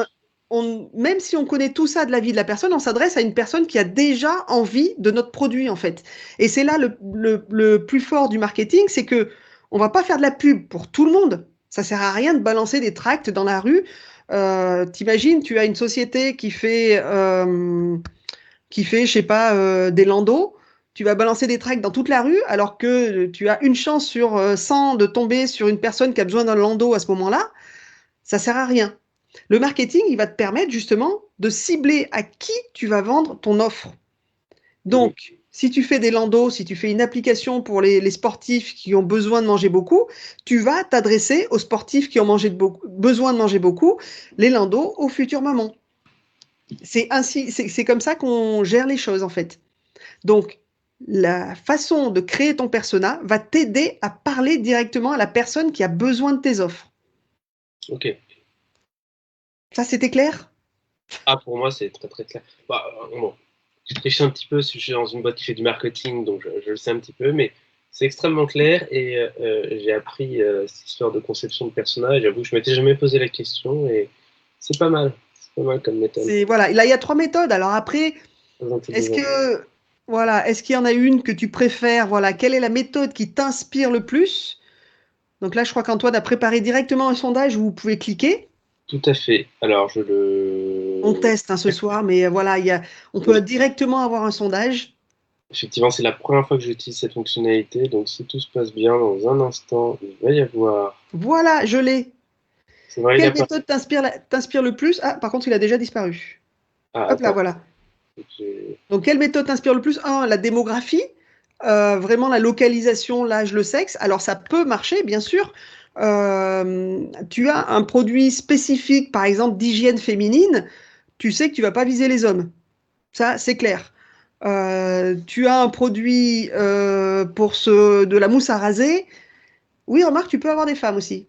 même si on connaît tout ça de la vie de la personne, on s'adresse à une personne qui a déjà envie de notre produit, en fait. Et c'est là le plus fort du marketing, c'est que on va pas faire de la pub pour tout le monde. Ça sert à rien de balancer des tracts dans la rue. T'imagines, tu as une société qui fait, je sais pas, des landos. Tu vas balancer des tracts dans toute la rue, alors que tu as une chance sur 100 de tomber sur une personne qui a besoin d'un landau à ce moment-là. Ça sert à rien. Le marketing, il va te permettre justement de cibler à qui tu vas vendre ton offre. Mhm. Donc, si tu fais des landos, si tu fais une application pour les sportifs qui ont besoin de manger beaucoup, tu vas t'adresser aux sportifs qui ont besoin de manger beaucoup, les landos aux futures mamans. C'est comme ça qu'on gère les choses en fait. Donc, la façon de créer ton persona va t'aider à parler directement à la personne qui a besoin de tes offres. Ok. Ça, c'était clair? Ah, pour moi, c'est très très clair. Bah, bon, je triche un petit peu si je suis dans une boîte qui fait du marketing, donc je le sais un petit peu, mais c'est extrêmement clair et j'ai appris cette histoire de conception de personnage. J'avoue que je m'étais jamais posé la question et c'est pas mal. C'est pas mal comme méthode. Voilà, là, il y a trois méthodes. Alors après, Très est-ce intelligent. que, est-ce qu'il y en a une que tu préfères? Voilà, quelle est la méthode qui t'inspire le plus? Donc là, je crois qu'Antoine a préparé directement un sondage où vous pouvez cliquer. Tout à fait. Alors, je On le. teste hein, ce soir, mais voilà, on peut directement avoir un sondage. Effectivement, c'est la première fois que j'utilise cette fonctionnalité, donc si tout se passe bien, dans un instant, il va y avoir. Voilà, je l'ai. C'est vrai, il Quelle a pas. méthode t'inspire le plus? Ah, par contre, il a déjà disparu. Ah, Hop là, attends. voilà. j'ai- Donc, quelle méthode t'inspire le plus? Un, la démographie, vraiment la localisation, l'âge, le sexe. Alors, ça peut marcher, bien sûr. Tu as un produit spécifique, par exemple, d'hygiène féminine, tu sais que tu vas pas viser les hommes. Ça, c'est clair. Tu as un produit de la mousse à raser. Oui, remarque, tu peux avoir des femmes aussi.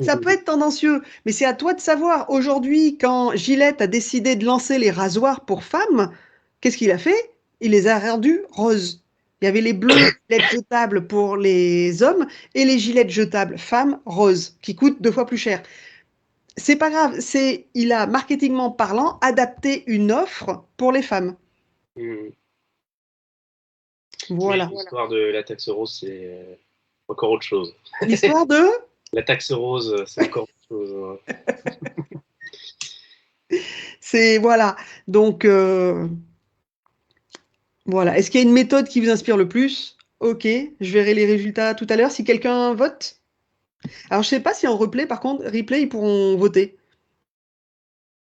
Ça peut être tendancieux, mais c'est à toi de savoir. Aujourd'hui, quand Gillette a décidé de lancer les rasoirs pour femmes, qu'est-ce qu'il a fait? Il les a rendus roses. Il y avait les bleus gilettes jetables pour les hommes et les gilettes jetables femmes roses, qui coûtent 2 fois plus cher. C'est pas grave, il a, marketingment parlant, adapté une offre pour les femmes. Hmm. Mais Voilà. l'histoire de la taxe rose, c'est encore autre chose. L'histoire de, La taxe rose, c'est encore autre chose. voilà. Donc, voilà. Est-ce qu'il y a une méthode qui vous inspire le plus? Ok, je verrai les résultats tout à l'heure si quelqu'un vote. Alors, je sais pas si en replay, par contre, replay, ils pourront voter.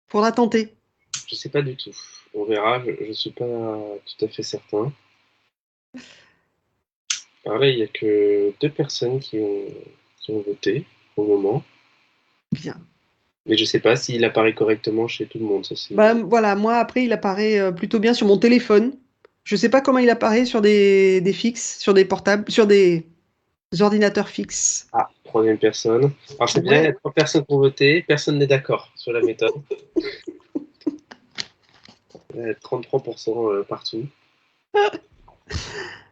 Faudra tenter. Je sais pas du tout. On verra, je ne suis pas tout à fait certain. Alors là, il n'y a que 2 personnes qui ont voté pour le moment. Bien. Mais je sais pas s'il apparaît correctement chez tout le monde. Ça, c'est... Bah, voilà, moi après il apparaît plutôt bien sur mon téléphone. Je sais pas comment il apparaît sur des fixes, sur des portables, sur des ordinateurs fixes. Ah, troisième personne. Alors c'est bien, il y a Ouais, 3 personnes qui ont voté, personne n'est d'accord sur la méthode. 33% partout.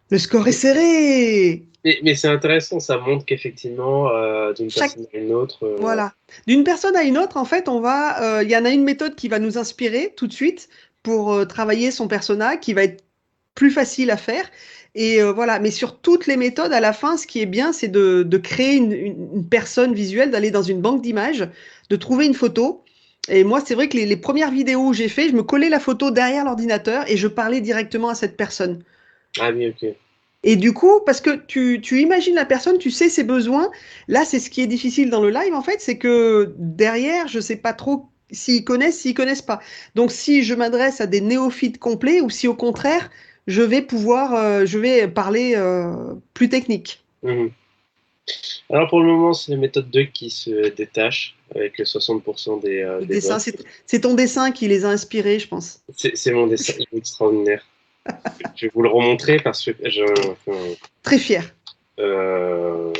le score est serré. Mais c'est intéressant, ça montre qu'effectivement, d'une Chaque, personne à une autre, voilà. D'une personne à une autre, en fait, il y en a une méthode qui va nous inspirer tout de suite pour travailler son persona, qui va être plus facile à faire. Et voilà. Mais sur toutes les méthodes, à la fin, ce qui est bien, c'est de créer une personne visuelle, d'aller dans une banque d'images, de trouver une photo. Et moi, c'est vrai que les premières vidéos où j'ai fait, je me collais la photo derrière l'ordinateur et je parlais directement à cette personne. ah oui, ok. Et du coup, parce que tu imagines la personne, tu sais ses besoins. Là, c'est ce qui est difficile dans le live, en fait, c'est que derrière, je sais pas trop s'ils connaissent pas. Donc, si je m'adresse à des néophytes complets ou si au contraire, je vais parler plus technique. Mhm. Alors pour le moment, c'est la méthode 2 qui se détache avec les 60% Le des dessin, votes. c'est ton dessin qui les a inspirés, je pense. C'est mon dessin, il est extraordinaire. Je vais vous le remontrer parce que Très fier. euh,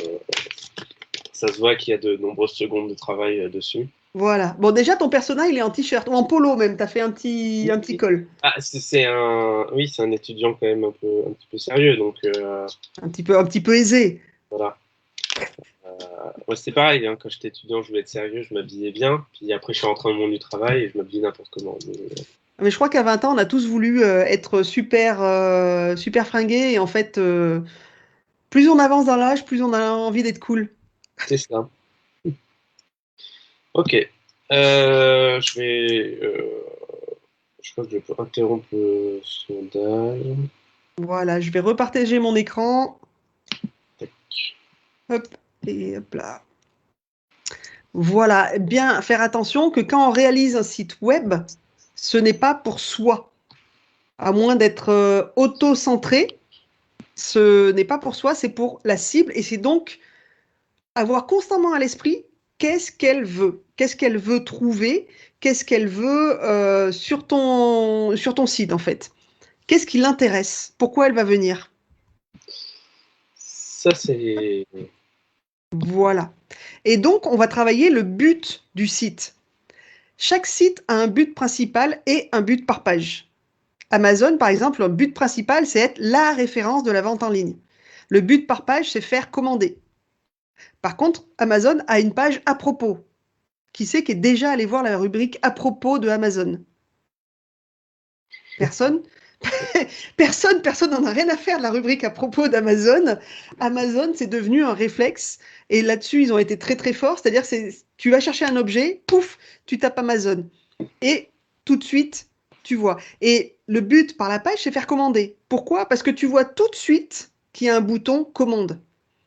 ça se voit qu'il y a de nombreuses secondes de travail dessus. Voilà. Bon, déjà, ton personnage, il est en t-shirt ou en polo même. T'as fait un petit col. Ah, c'est un, oui, c'est un étudiant quand même un petit peu sérieux, donc Un petit peu aisé. voilà. Moi, c'était pareil, hein, quand j'étais étudiant, je voulais être sérieux, je m'habillais bien, puis après, je suis rentré dans le monde du travail et je m'habillais n'importe comment. Mais je crois qu'à 20 ans, on a tous voulu être super fringués. Et en fait, plus on avance dans l'âge, plus on a envie d'être cool. C'est ça. Ok. Je crois que je peux interrompre le sondage. Voilà, je vais repartager mon écran. Hop, et hop là. Voilà, bien faire attention que quand on réalise un site web, ce n'est pas pour soi. À moins d'être auto-centré, ce n'est pas pour soi, c'est pour la cible. Et c'est donc avoir constamment à l'esprit qu'est-ce qu'elle veut trouver, qu'est-ce qu'elle veut sur ton site en fait. Qu'est-ce qui l'intéresse, pourquoi elle va venir. Ça, c'est. Voilà. Et donc, on va travailler le but du site. Chaque site a un but principal et un but par page. Amazon, par exemple, le but principal, c'est être la référence de la vente en ligne. Le but par page, c'est faire commander. Par contre, Amazon a une page à propos. Qui c'est qui est déjà allé voir la rubrique à propos de Amazon? Personne? Personne n'en a rien à faire de la rubrique à propos d'Amazon. Amazon, c'est devenu un réflexe. Et là-dessus, ils ont été très très forts. C'est-à-dire, tu vas chercher un objet, pouf, tu tapes Amazon. Et tout de suite, tu vois. Et le but par la page, c'est faire commander. Pourquoi? Parce que tu vois tout de suite qu'il y a un bouton commande.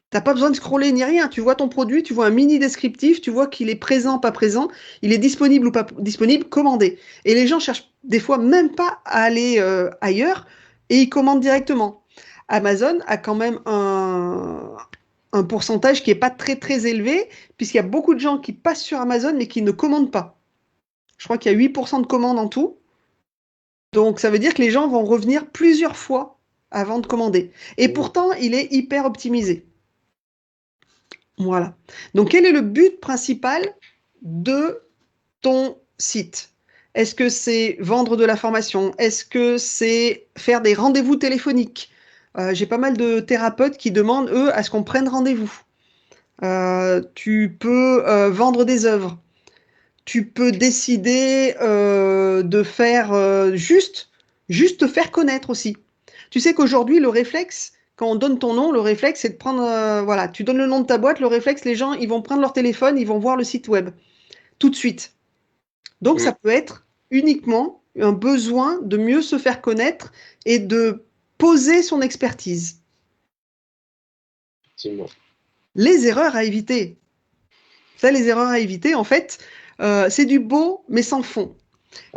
T'as pas besoin de scroller ni rien. Tu vois ton produit, tu vois un mini descriptif, tu vois qu'il est présent, pas présent, il est disponible ou pas disponible, commandé. Et les gens cherchent des fois même pas à aller ailleurs et ils commandent directement. Amazon a quand même un pourcentage qui est pas très très élevé puisqu'il y a beaucoup de gens qui passent sur Amazon mais qui ne commandent pas. Je crois qu'il y a 8% de commandes en tout. Donc ça veut dire que les gens vont revenir plusieurs fois avant de commander. Et pourtant, il est hyper optimisé. Voilà. Donc, quel est le but principal de ton site? Est-ce que c'est vendre de la formation? Est-ce que c'est faire des rendez-vous téléphoniques? J'ai pas mal de thérapeutes qui demandent, eux, à ce qu'on prenne rendez-vous. Tu peux vendre des œuvres. Tu peux décider de faire juste te faire connaître aussi. Tu sais qu'aujourd'hui, le réflexe, quand on donne ton nom, le réflexe, c'est de prendre, voilà, tu donnes le nom de ta boîte, le réflexe, les gens, ils vont prendre leur téléphone, ils vont voir le site web tout de suite. Donc, Mm, ça peut être uniquement un besoin de mieux se faire connaître et de poser son expertise. effectivement. Les erreurs à éviter. Ça, les erreurs à éviter, en fait, c'est du beau, mais sans fond.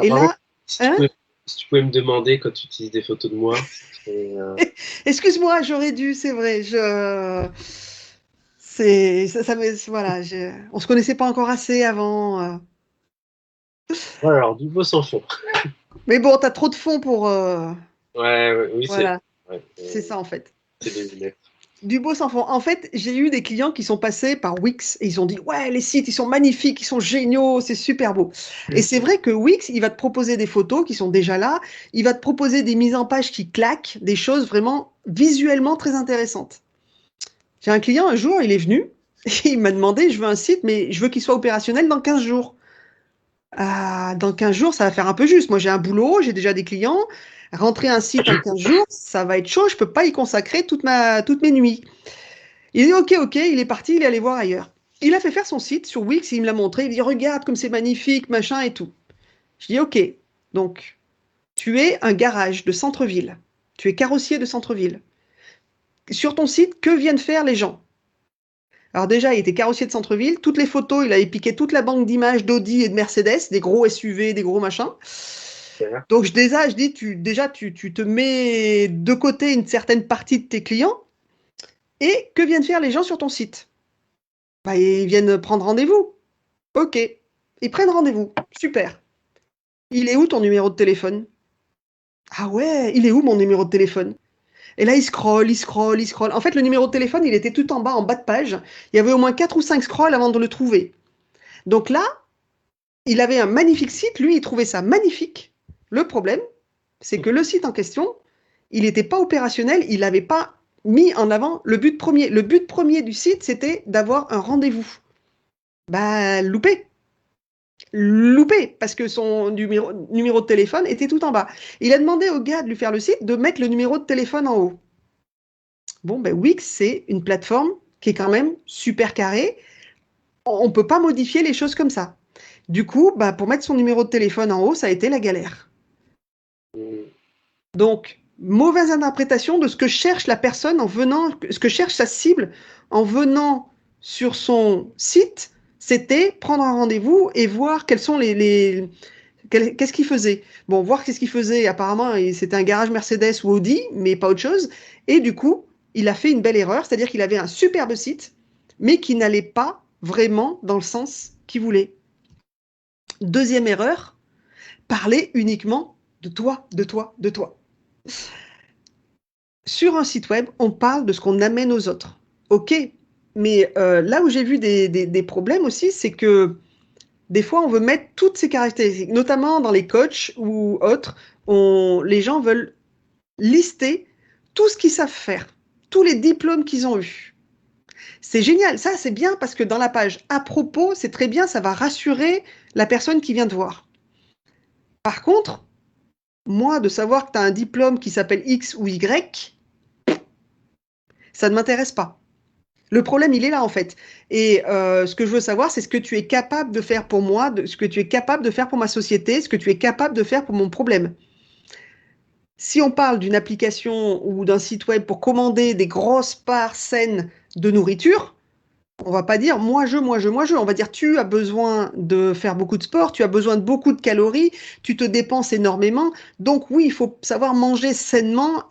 Et Par contre, là, hein? si tu pouvais me demander quand tu utilises des photos de moi, et, Excuse-moi, j'aurais dû, c'est vrai. Voilà, on se connaissait pas encore assez avant. voilà, alors du beau sans fond. Mais bon, t'as trop de fonds pour. Ouais, ouais, oui, Voilà, ouais, c'est ça en fait. c'est des lunettes. Du beau sans fond. En fait, j'ai eu des clients qui sont passés par Wix et ils ont dit, ouais, les sites, ils sont magnifiques, ils sont géniaux, c'est super beau. Et c'est vrai que Wix, il va te proposer des photos qui sont déjà là, il va te proposer des mises en page qui claquent, des choses vraiment visuellement très intéressantes. J'ai un client, un jour, il est venu, et il m'a demandé, je veux un site, mais je veux qu'il soit opérationnel dans 15 jours. Ah, dans 15 jours, ça va faire un peu juste. Moi, j'ai un boulot, j'ai déjà des clients. Rentrer un site en 15 jours, ça va être chaud, je peux pas y consacrer toutes mes nuits. Il dit ok, ok, il est parti, il est allé voir ailleurs. Il a fait faire son site sur Wix, il me l'a montré, il dit regarde comme c'est magnifique, machin et tout. Je dis ok, donc tu es un garage de centre-ville, tu es carrossier de centre-ville. Sur ton site, que viennent faire les gens? Alors déjà, il était carrossier de centre-ville, toutes les photos, il avait piqué toute la banque d'images d'Audi et de Mercedes, des gros SUV, des gros machins. Super. Donc déjà, je dis, tu te mets de côté une certaine partie de tes clients, et que viennent faire les gens sur ton site? Bah, ils viennent prendre rendez-vous. Ok, ils prennent rendez-vous. Super. Il est où ton numéro de téléphone? Ah ouais, il est où mon numéro de téléphone? Et là, il scrolle, il scrolle, il scrolle. En fait, le numéro de téléphone, il était tout en bas, en bas de page. Il y avait au moins 4 ou 5 scrolls avant de le trouver. Donc là, il avait un magnifique site. Lui, il trouvait ça magnifique. Le problème, c'est que le site en question, il n'était pas opérationnel. Il n'avait pas mis en avant le but premier. Le but premier du site, c'était d'avoir un rendez-vous. Bah, loupé. Loupé, parce que son numéro de téléphone était tout en bas. Il a demandé au gars de lui faire le site de mettre le numéro de téléphone en haut. Bon, ben Wix, c'est une plateforme qui est quand même super carrée. On ne peut pas modifier les choses comme ça. Du coup, bah, pour mettre son numéro de téléphone en haut, ça a été la galère. Donc, mauvaise interprétation de ce que cherche la personne en venant, ce que cherche sa cible en venant sur son site, c'était prendre un rendez-vous et voir quels sont qu'est-ce qu'il faisait. Bon, voir qu'est-ce qu'il faisait, apparemment, c'était un garage Mercedes ou Audi, mais pas autre chose. Et du coup, il a fait une belle erreur, c'est-à-dire qu'il avait un superbe site, mais qui n'allait pas vraiment dans le sens qu'il voulait. Deuxième erreur, parler uniquement de toi, de toi, de toi. Sur un site web, on parle de ce qu'on amène aux autres. Ok, mais là où j'ai vu des problèmes aussi, c'est que des fois, on veut mettre toutes ces caractéristiques, notamment dans les coachs ou autres, les gens veulent lister tout ce qu'ils savent faire, tous les diplômes qu'ils ont eus. C'est génial, ça c'est bien parce que dans la page à propos, c'est très bien, ça va rassurer la personne qui vient te voir. Par contre, moi, de savoir que tu as un diplôme qui s'appelle X ou Y, ça ne m'intéresse pas. Le problème, il est là en fait. Et ce que je veux savoir, c'est ce que tu es capable de faire pour moi, ce que tu es capable de faire pour ma société, ce que tu es capable de faire pour mon problème. Si on parle d'une application ou d'un site web pour commander des grosses parts saines de nourriture, on va pas dire moi je, moi je, moi je. On va dire tu as besoin de faire beaucoup de sport, tu as besoin de beaucoup de calories, tu te dépenses énormément. Donc oui, il faut savoir manger sainement.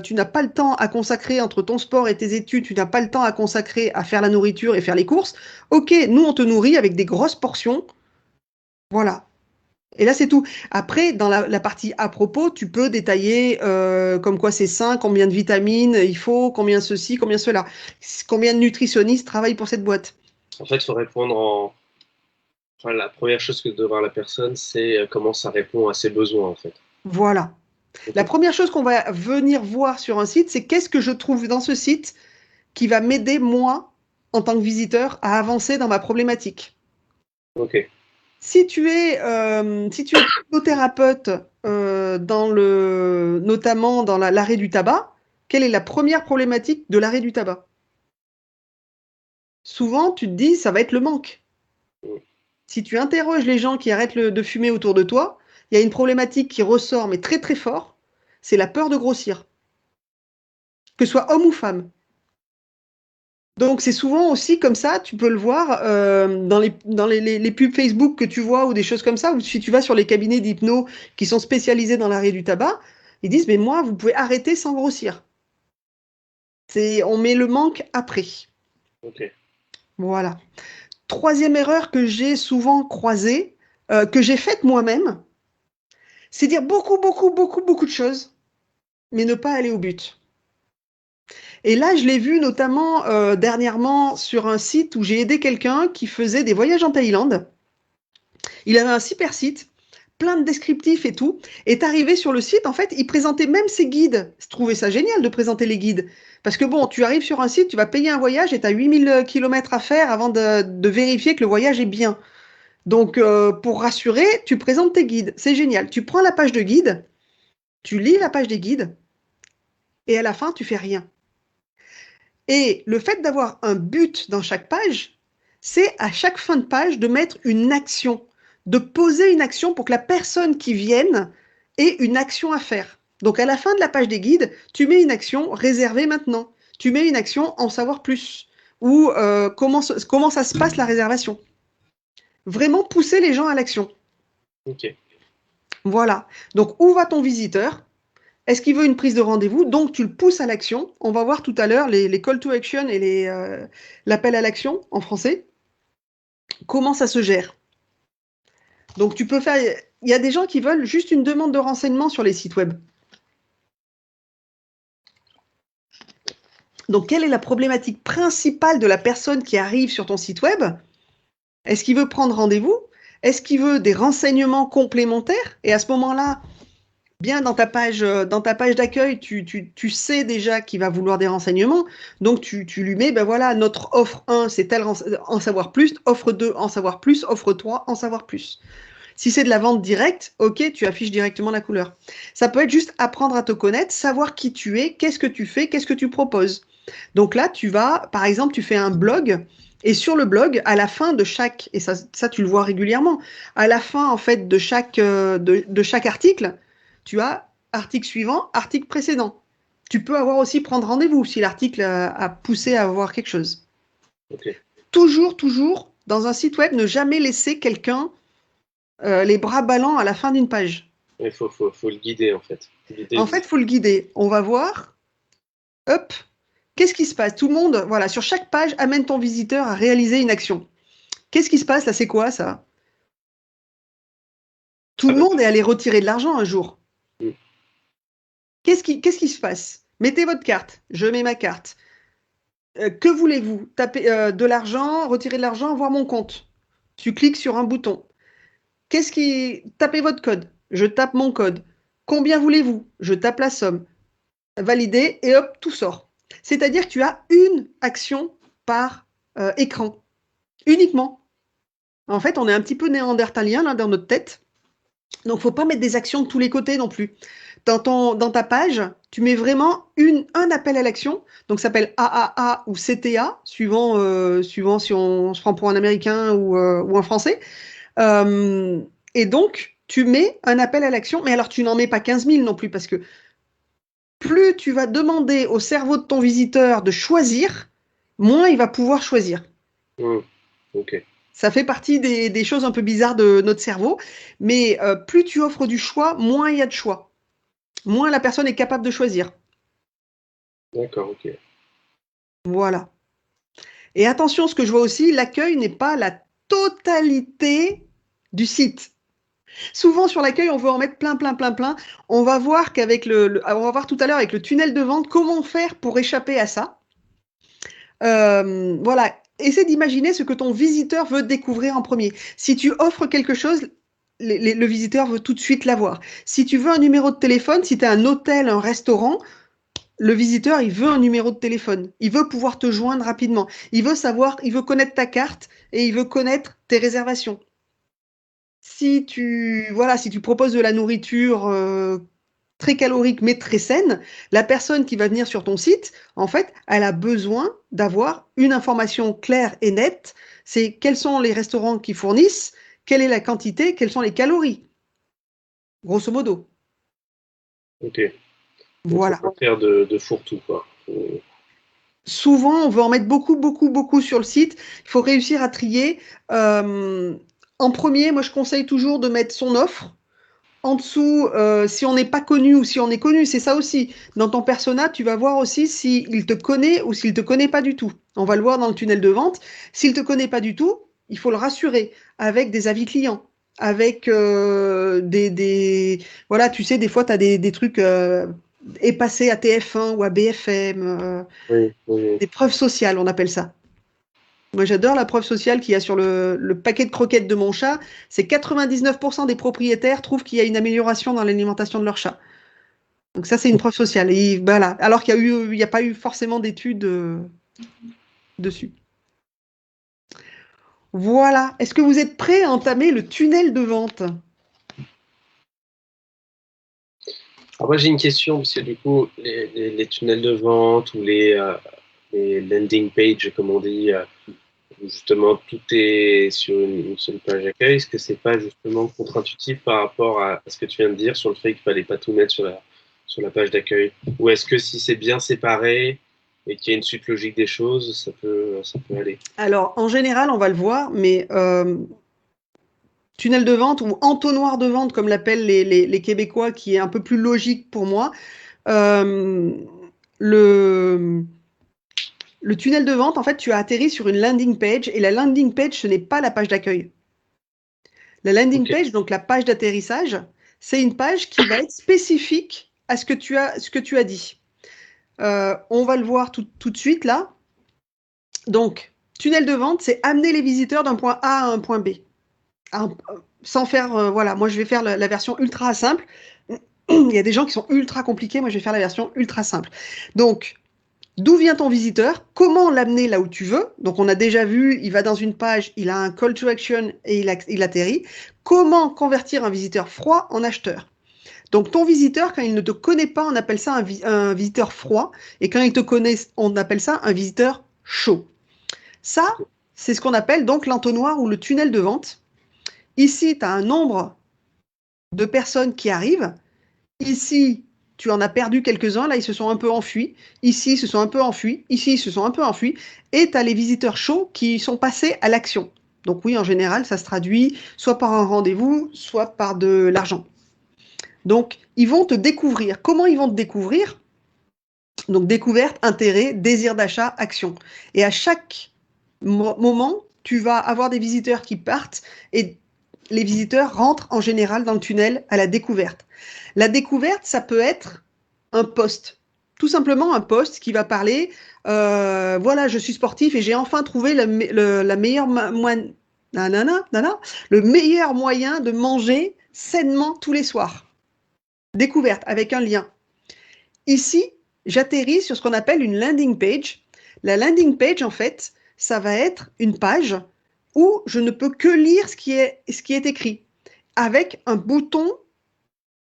Tu n'as pas le temps à consacrer entre ton sport et tes études, tu n'as pas le temps à consacrer à faire la nourriture et faire les courses. Ok, nous on te nourrit avec des grosses portions. Voilà. Et là, c'est tout. Après, dans la partie à propos, tu peux détailler comme quoi c'est sain, combien de vitamines il faut, combien ceci, combien cela, combien de nutritionnistes travaillent pour cette boîte. En fait, il faut répondre en. Enfin, la première chose que doit voir la personne, c'est comment ça répond à ses besoins, en fait. Voilà. La Ok. première chose qu'on va venir voir sur un site, c'est qu'est-ce que je trouve dans ce site qui va m'aider, moi, en tant que visiteur, à avancer dans ma problématique. Ok. Si tu es psychothérapeute notamment dans l'arrêt du tabac, quelle est la première problématique de l'arrêt du tabac? Souvent, tu te dis, ça va être le manque. Si tu interroges les gens qui arrêtent de fumer autour de toi, il y a une problématique qui ressort, mais très très fort, c'est la peur de grossir, que ce soit homme ou femme. Donc, c'est souvent aussi comme ça, tu peux le voir dans les pubs Facebook que tu vois ou des choses comme ça, ou si tu vas sur les cabinets d'hypno qui sont spécialisés dans l'arrêt du tabac, ils disent, mais moi, vous pouvez arrêter sans grossir. On met le manque après. Ok. Voilà. Troisième erreur que j'ai souvent croisée, que j'ai faite moi-même, c'est dire beaucoup, beaucoup, beaucoup, beaucoup de choses, mais ne pas aller au but. Et là, je l'ai vu notamment dernièrement sur un site où j'ai aidé quelqu'un qui faisait des voyages en Thaïlande. Il avait un super site, plein de descriptifs et tout. Est arrivé sur le site, en fait, il présentait même ses guides. Je trouvais ça génial de présenter les guides. Parce que bon, tu arrives sur un site, tu vas payer un voyage et tu as 8000 kilomètres à faire avant de vérifier que le voyage est bien. Donc, pour rassurer, tu présentes tes guides. C'est génial. Tu prends la page de guide, tu lis la page des guides et à la fin, tu fais rien. Et le fait d'avoir un but dans chaque page, c'est à chaque fin de page de mettre une action, de poser une action pour que la personne qui vienne ait une action à faire. Donc à la fin de la page des guides, tu mets une action réservée maintenant. Tu mets une action en savoir plus. Ou comment ça se passe la réservation. Vraiment pousser les gens à l'action. Ok. Voilà. Donc où va ton visiteur? Est-ce qu'il veut une prise de rendez-vous? Donc, tu le pousses à l'action. On va voir tout à l'heure les call to action et l'appel à l'action en français. Comment ça se gère? Donc, tu peux faire. Il y a des gens qui veulent juste une demande de renseignement sur les sites web. Donc, quelle est la problématique principale de la personne qui arrive sur ton site web? Est-ce qu'il veut prendre rendez-vous? Est-ce qu'il veut des renseignements complémentaires? Et à ce moment-là, bien dans ta page d'accueil, tu sais déjà qu'il va vouloir des renseignements. Donc, tu lui mets, ben voilà, notre offre 1, c'est tel en savoir plus, offre 2, en savoir plus, offre 3, en savoir plus. Si c'est de la vente directe, ok, tu affiches directement la couleur. Ça peut être juste apprendre à te connaître, savoir qui tu es, qu'est-ce que tu fais, qu'est-ce que tu proposes. Donc là, tu vas, par exemple, tu fais un blog et sur le blog, à la fin de chaque, et ça tu le vois régulièrement, à la fin en fait de chaque article, tu as article suivant, article précédent. Tu peux avoir aussi prendre rendez-vous si l'article a poussé à avoir quelque chose. Ok. Toujours, toujours, dans un site web, ne jamais laisser quelqu'un les bras ballants à la fin d'une page. Il faut le guider en fait. Guider le En fait, il faut visiteur. le guider. On va voir, hop, qu'est-ce qui se passe? Tout le monde, voilà, sur chaque page, amène ton visiteur à réaliser une action. Qu'est-ce qui se passe là? C'est quoi ça? Tout Ah le bah, monde est allé retirer de l'argent un jour. mm. Qu'est-ce qui se passe? Mettez votre carte. Je mets ma carte. Que voulez-vous? Taper de l'argent, retirer de l'argent, voir mon compte. Tu cliques sur un bouton. Tapez votre code. Je tape mon code. Combien voulez-vous? Je tape la somme. Valider et hop, tout sort. C'est-à-dire que tu as une action par écran. Uniquement. En fait, on est un petit peu néandertalien là dans notre tête. Donc, faut pas mettre des actions de tous les côtés non plus. Dans ta page, tu mets vraiment un appel à l'action. Donc, ça s'appelle AAA ou CTA, suivant si on se prend pour un Américain ou un Français. Euh, et donc, tu mets un appel à l'action. Mais alors, tu n'en mets pas 15 000 non plus, parce que plus tu vas demander au cerveau de ton visiteur de choisir, moins il va pouvoir choisir. Mm. Ok. Ça fait partie des choses un peu bizarres de notre cerveau, mais plus tu offres du choix, moins il y a de choix. Moins la personne est capable de choisir. D'accord, ok. Voilà. Et attention, ce que je vois aussi, l'accueil n'est pas la totalité du site. Souvent sur l'accueil, on veut en mettre plein, plein, plein, plein. On va voir on va voir tout à l'heure avec le tunnel de vente comment faire pour échapper à ça. Voilà. Essaie d'imaginer ce que ton visiteur veut découvrir en premier. Si tu offres quelque chose, le visiteur veut tout de suite l'avoir. Si tu veux un numéro de téléphone, si tu as un hôtel, un restaurant, le visiteur, il veut un numéro de téléphone. Il veut pouvoir te joindre rapidement. Il veut savoir, il veut connaître ta carte et il veut connaître tes réservations. Si tu proposes de la nourriture très calorique mais très saine, la personne qui va venir sur ton site, en fait, elle a besoin d'avoir une information claire et nette. C'est quels sont les restaurants qui fournissent, quelle est la quantité, quelles sont les calories, grosso modo. Ok. Donc faut Voilà. pas faire de fourre-tout quoi. souvent, on veut en mettre beaucoup, beaucoup, beaucoup sur le site. Il faut réussir à trier. En premier, moi, je conseille toujours de mettre son offre. En dessous, si on n'est pas connu ou si on est connu, c'est ça aussi. Dans ton persona, tu vas voir aussi s'il te connaît ou s'il ne te connaît pas du tout. On va le voir dans le tunnel de vente. S'il ne te connaît pas du tout, il faut le rassurer avec des avis clients, avec voilà, tu sais, des fois, tu as des trucs et passer à TF1 ou à BFM, Oui, oui. des preuves sociales, on appelle ça. Moi, j'adore la preuve sociale qu'il y a sur le paquet de croquettes de mon chat. C'est 99% des propriétaires trouvent qu'il y a une amélioration dans l'alimentation de leur chat. Donc ça, c'est une preuve sociale. Et voilà. Alors il n'y a pas eu forcément d'études dessus. Voilà. Est-ce que vous êtes prêts à entamer le tunnel de vente? Alors moi j'ai une question, parce que du coup, les tunnels de vente ou les landing pages, comme on dit, où justement tout est sur une seule page d'accueil, est-ce que c'est pas justement contre-intuitif par rapport à ce que tu viens de dire sur le fait qu'il fallait pas tout mettre sur la page d'accueil? Ou est-ce que si c'est bien séparé et qu'il y a une suite logique des choses, ça peut aller? Alors, en général, on va le voir, mais tunnel de vente ou entonnoir de vente, comme l'appellent les Québécois, qui est un peu plus logique pour moi. Euh, le, le tunnel de vente, en fait, tu as atterri sur une landing page et la landing page, ce n'est pas la page d'accueil. La landing Ok. page, donc la page d'atterrissage, c'est une page qui va être spécifique à ce que tu as dit. On va le voir tout de suite là. Donc, tunnel de vente, c'est amener les visiteurs d'un point A à un point B. Sans faire, voilà, moi je vais faire la version ultra simple. Il y a des gens qui sont ultra compliqués, moi je vais faire la version ultra simple. Donc, d'où vient ton visiteur? Comment l'amener là où tu veux? Donc, on a déjà vu, il va dans une page, il a un call to action et il atterrit. Comment convertir un visiteur froid en acheteur? Donc, ton visiteur, quand il ne te connaît pas, on appelle ça un visiteur froid. Et quand il te connaît, on appelle ça un visiteur chaud. Ça, c'est ce qu'on appelle donc l'entonnoir ou le tunnel de vente. Ici, tu as un nombre de personnes qui arrivent. Ici, tu en as perdu quelques-uns. Là, ils se sont un peu enfuis. Ici, ils se sont un peu enfuis. Ici, ils se sont un peu enfuis. Et tu as les visiteurs chauds qui sont passés à l'action. Donc oui, en général, ça se traduit soit par un rendez-vous, soit par de l'argent. Donc, ils vont te découvrir. Comment ils vont te découvrir? Donc, découverte, intérêt, désir d'achat, action. Et à chaque moment, tu vas avoir des visiteurs qui partent et les visiteurs rentrent en général dans le tunnel à la découverte. La découverte, ça peut être un post. Tout simplement un post qui va parler, voilà, je suis sportif et j'ai enfin trouvé la meilleure le meilleur moyen de manger sainement tous les soirs. Découverte avec un lien. Ici, j'atterris sur ce qu'on appelle une landing page. La landing page, en fait, ça va être une page où je ne peux que lire ce qui est écrit, avec un bouton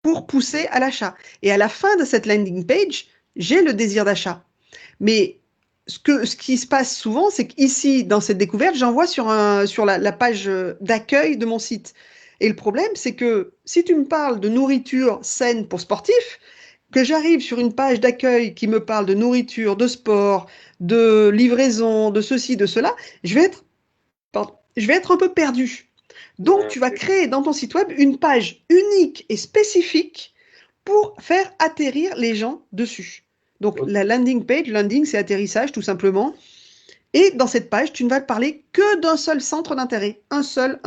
pour pousser à l'achat. Et à la fin de cette landing page, j'ai le désir d'achat. Mais ce qui se passe souvent, c'est qu'ici, dans cette découverte, j'envoie sur la page d'accueil de mon site. Et le problème, c'est que si tu me parles de nourriture saine pour sportifs, que j'arrive sur une page d'accueil qui me parle de nourriture, de sport, de livraison, de ceci, de cela, je vais être un peu perdu. Donc, tu vas créer dans ton site web une page unique et spécifique pour faire atterrir les gens dessus. Donc, la landing page, landing, c'est atterrissage tout simplement. Et dans cette page, tu ne vas parler que d'un seul centre d'intérêt. Un seul.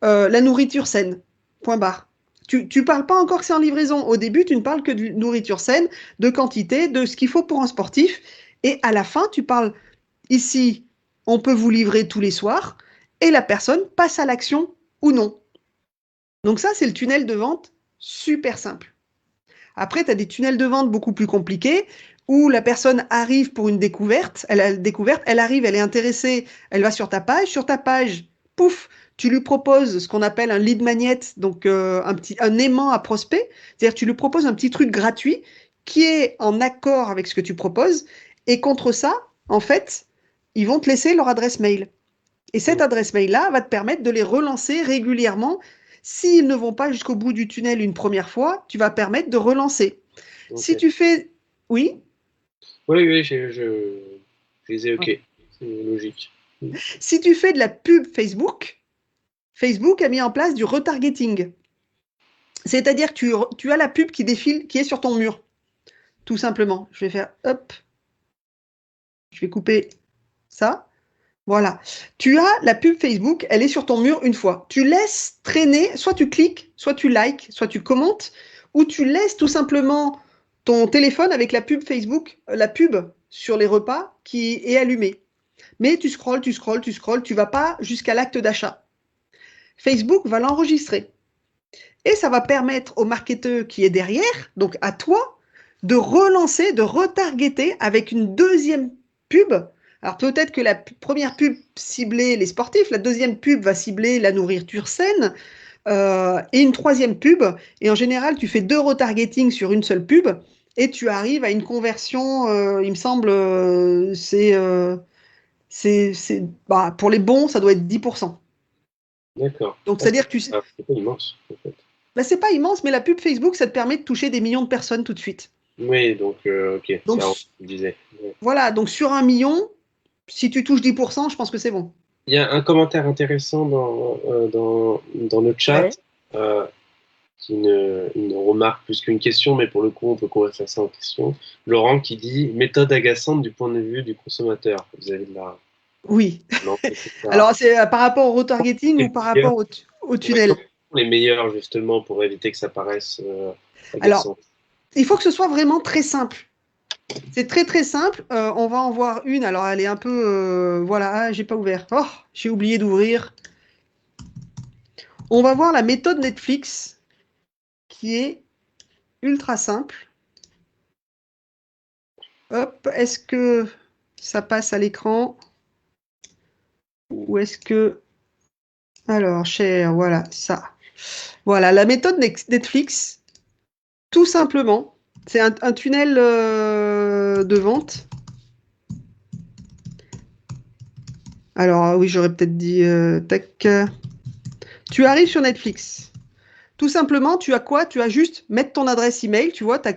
La nourriture saine. Point barre. Tu ne parles pas encore que c'est en livraison. Au début, tu ne parles que de nourriture saine, de quantité, de ce qu'il faut pour un sportif. Et à la fin, tu parles ici, on peut vous livrer tous les soirs. Et la personne passe à l'action ou non. Donc ça, c'est le tunnel de vente super simple. Après, tu as des tunnels de vente beaucoup plus compliqués où la personne arrive pour une découverte, elle arrive, elle est intéressée, elle va sur ta page, pouf, tu lui proposes ce qu'on appelle un lead magnet, donc un aimant à prospect, c'est-à-dire tu lui proposes un petit truc gratuit qui est en accord avec ce que tu proposes, et contre ça, en fait, ils vont te laisser leur adresse mail. Et cette adresse mail-là va te permettre de les relancer régulièrement. S'ils ne vont pas jusqu'au bout du tunnel une première fois, tu vas permettre de relancer. Okay. Si tu fais... Oui? Oui, oui, je les ai OK. C'est logique. Si tu fais de la pub Facebook, Facebook a mis en place du retargeting. C'est-à-dire que tu as la pub qui défile, qui est sur ton mur, tout simplement. Je vais faire hop, je vais couper ça. Voilà. Tu as la pub Facebook, elle est sur ton mur une fois. Tu laisses traîner, soit tu cliques, soit tu likes, soit tu commentes, ou tu laisses tout simplement ton téléphone avec la pub Facebook, la pub sur les repas qui est allumée. Mais tu scrolles, tu scrolles, tu scrolles, tu vas pas jusqu'à l'acte d'achat. Facebook va l'enregistrer. Et ça va permettre au marketeur qui est derrière, donc à toi, de relancer, de retargeter avec une deuxième pub. Alors peut-être que la première pub ciblait les sportifs, la deuxième pub va cibler la nourriture saine, et une troisième pub. Et en général, tu fais 2 retargeting sur une seule pub et tu arrives à une conversion, il me semble, bah, pour les bons, ça doit être 10%. D'accord. Donc Ah, c'est-à-dire que c'est pas immense, en fait. bah, c'est pas immense, mais la pub Facebook, ça te permet de toucher des millions de personnes tout de suite. Oui, donc, OK, c'est Donc avant que tu disais. Ouais. voilà, donc sur 1 million, si tu touches 10%, je pense que c'est bon. Il y a un commentaire intéressant dans le chat, Ouais. euh, qui une remarque plus qu'une question, mais pour le coup, on peut convertir ça en question. Laurent qui dit méthode agaçante du point de vue du consommateur vis-à-vis de la Oui. langue, etc. Alors, c'est par rapport au retargeting Les ou par meilleurs, rapport au ouais, tunnel? les meilleurs justement pour éviter que ça paraisse Alors, agaçant. il faut que ce soit vraiment très simple. C'est très très simple. On va en voir une. Alors, elle est un peu. Voilà, ah, j'ai pas ouvert. Oh, j'ai oublié d'ouvrir. On va voir la méthode Netflix qui est ultra simple. Hop, est-ce que ça passe à l'écran? Ou est-ce que. Alors, cher, voilà, ça. Voilà, la méthode Netflix, tout simplement, c'est un tunnel de vente. Alors, oui, j'aurais peut-être dit, tac. Tu arrives sur Netflix. Tout simplement, tu as quoi? Tu as juste mettre ton adresse email, tu vois, t'as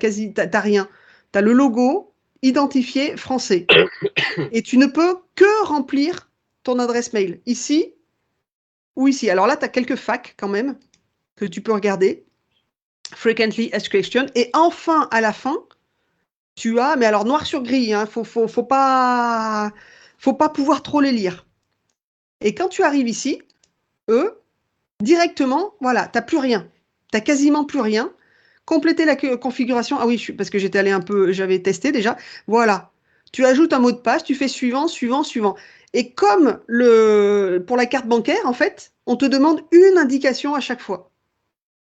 rien. Tu as le logo identifié français. Et tu ne peux que remplir ton adresse mail ici ou ici. Alors là, tu as quelques facs quand même que tu peux regarder. Frequently asked question. Et enfin, à la fin, tu as, mais alors noir sur gris, hein, faut pas pouvoir trop les lire. Et quand tu arrives ici, eux, directement, voilà, t'as plus rien. T'as quasiment plus rien. Compléter la configuration. Ah oui, parce que j'étais allé un peu, j'avais testé déjà. Voilà. Tu ajoutes un mot de passe, tu fais suivant, suivant, suivant. Et comme pour la carte bancaire, en fait, on te demande une indication à chaque fois.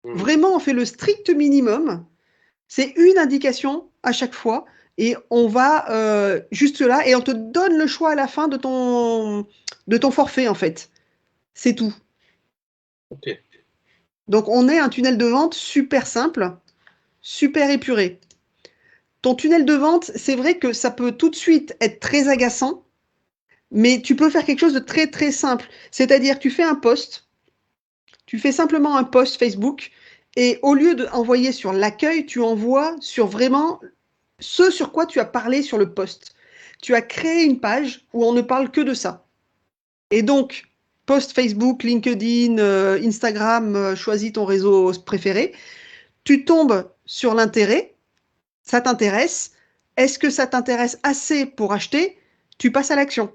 Hmm. Vraiment, on fait le strict minimum. C'est une indication à chaque fois et on va juste là et on te donne le choix à la fin de ton forfait en fait. C'est tout. Ok. Donc on est un tunnel de vente super simple, super épuré. Ton tunnel de vente, c'est vrai que ça peut tout de suite être très agaçant, mais tu peux faire quelque chose de très très simple. C'est-à-dire tu fais un post, tu fais simplement un post Facebook et au lieu d'envoyer sur l'accueil, tu envoies sur vraiment ce sur quoi tu as parlé sur le post. Tu as créé une page où on ne parle que de ça. Et donc, post Facebook, LinkedIn, Instagram, choisis ton réseau préféré. Tu tombes sur l'intérêt, ça t'intéresse. Est-ce que ça t'intéresse assez pour acheter? Tu passes à l'action.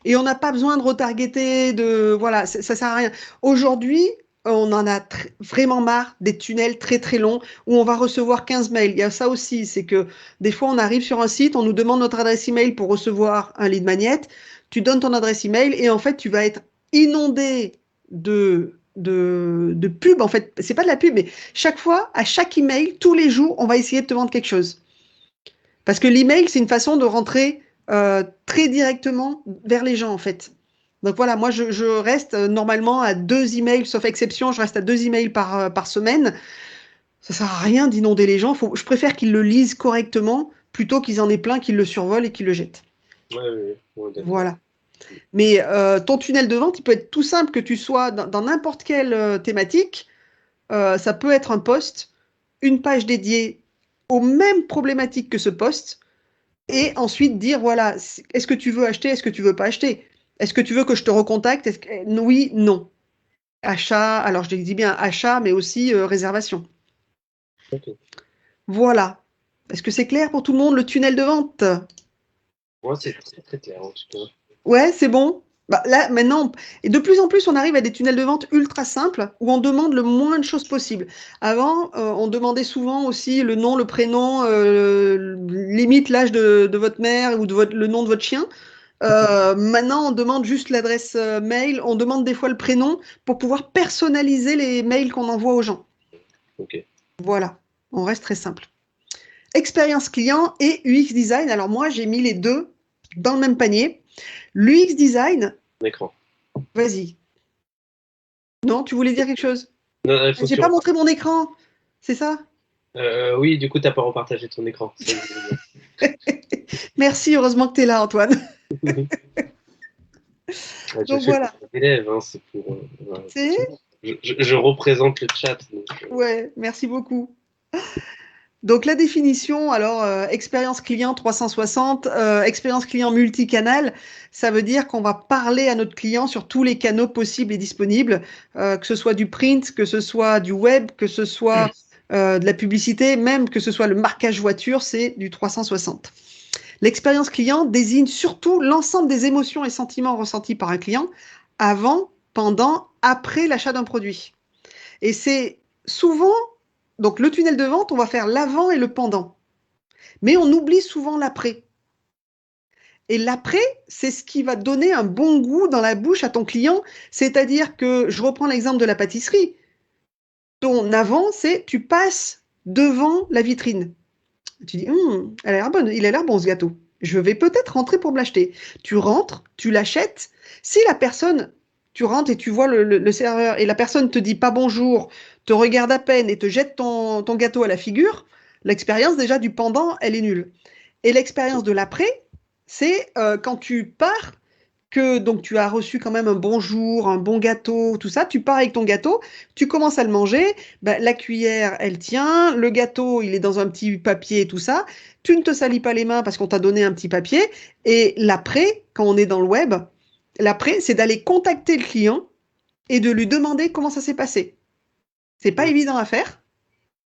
Et on n'a pas besoin de retargeter, voilà, ça sert à rien. Aujourd'hui, on en a vraiment marre des tunnels très très longs où on va recevoir 15 mails. Il y a ça aussi, c'est que des fois on arrive sur un site, on nous demande notre adresse email pour recevoir un lead magnet. Tu donnes ton adresse email et en fait tu vas être inondé de pubs. En fait, c'est pas de la pub, mais chaque fois, à chaque email, tous les jours, on va essayer de te vendre quelque chose. Parce que l'email, c'est une façon de rentrer très directement vers les gens, en fait. Donc voilà, moi, je reste normalement à 2 emails, sauf exception, je reste à 2 emails par semaine. Ça sert à rien d'inonder les gens. Je préfère qu'ils le lisent correctement plutôt qu'ils en aient plein, qu'ils le survolent et qu'ils le jettent. Ouais, ouais, ouais, d'accord. Voilà. Mais ton tunnel de vente, il peut être tout simple que tu sois dans n'importe quelle thématique. Ça peut être un post, une page dédiée aux mêmes problématiques que ce post, Et ensuite dire, voilà, est-ce que tu veux acheter, est-ce que tu veux pas acheter? Est-ce que tu veux que je te recontacte? Oui, non. Achat, alors je dis bien achat, mais aussi réservation. Ok. Voilà. Est-ce que c'est clair pour tout le monde, le tunnel de vente? Moi, c'est très, très clair, en tout cas. Ouais, c'est bon. Bah, là, maintenant, et de plus en plus, on arrive à des tunnels de vente ultra simples où on demande le moins de choses possible. Avant, on demandait souvent aussi le nom, le prénom, limite l'âge de votre mère ou le nom de votre chien. Maintenant, on demande juste l'adresse mail, on demande des fois le prénom pour pouvoir personnaliser les mails qu'on envoie aux gens. Ok. Voilà, on reste très simple. Expérience client et UX design. Alors moi, j'ai mis les deux dans le même panier. L'UX design, L'écran. vas-y. Non, tu voulais dire quelque chose? Non, il faut que J'ai tu pas montré mon écran, c'est ça? Oui, du coup, t'as pas repartagé ton écran. C'est ça que je voulais Merci, heureusement que tu es là, Antoine. dire. Je Donc fais pour voilà. les élèves, hein, c'est pour. Voilà, C'est? je représente le chat. Donc, Ouais, merci beaucoup. Donc la définition, alors expérience client 360, expérience client multicanal, ça veut dire qu'on va parler à notre client sur tous les canaux possibles et disponibles, que ce soit du print, que ce soit du web, que ce soit de la publicité, même que ce soit le marquage voiture, c'est du 360. L'expérience client désigne surtout l'ensemble des émotions et sentiments ressentis par un client avant, pendant, après l'achat d'un produit. Et c'est souvent, donc le tunnel de vente, on va faire l'avant et le pendant. Mais on oublie souvent l'après. Et l'après, c'est ce qui va donner un bon goût dans la bouche à ton client. C'est-à-dire que, je reprends l'exemple de la pâtisserie. Ton avant, c'est tu passes devant la vitrine. Tu dis, elle a l'air bonne, il a l'air bon ce gâteau. Je vais peut-être rentrer pour me l'acheter. Tu rentres, tu l'achètes. Si la personne, tu rentres et tu vois le serveur et la personne te dit pas bonjour, te regarde à peine et te jette ton gâteau à la figure, l'expérience déjà du pendant, elle est nulle. Et l'expérience de l'après, c'est quand tu pars, que donc tu as reçu quand même un bonjour, un bon gâteau, tout ça, tu pars avec ton gâteau, tu commences à le manger, ben, la cuillère, elle tient, le gâteau, il est dans un petit papier et tout ça, tu ne te salis pas les mains parce qu'on t'a donné un petit papier, et l'après, quand on est dans le web, l'après, c'est d'aller contacter le client et de lui demander comment ça s'est passé. C'est pas évident à faire,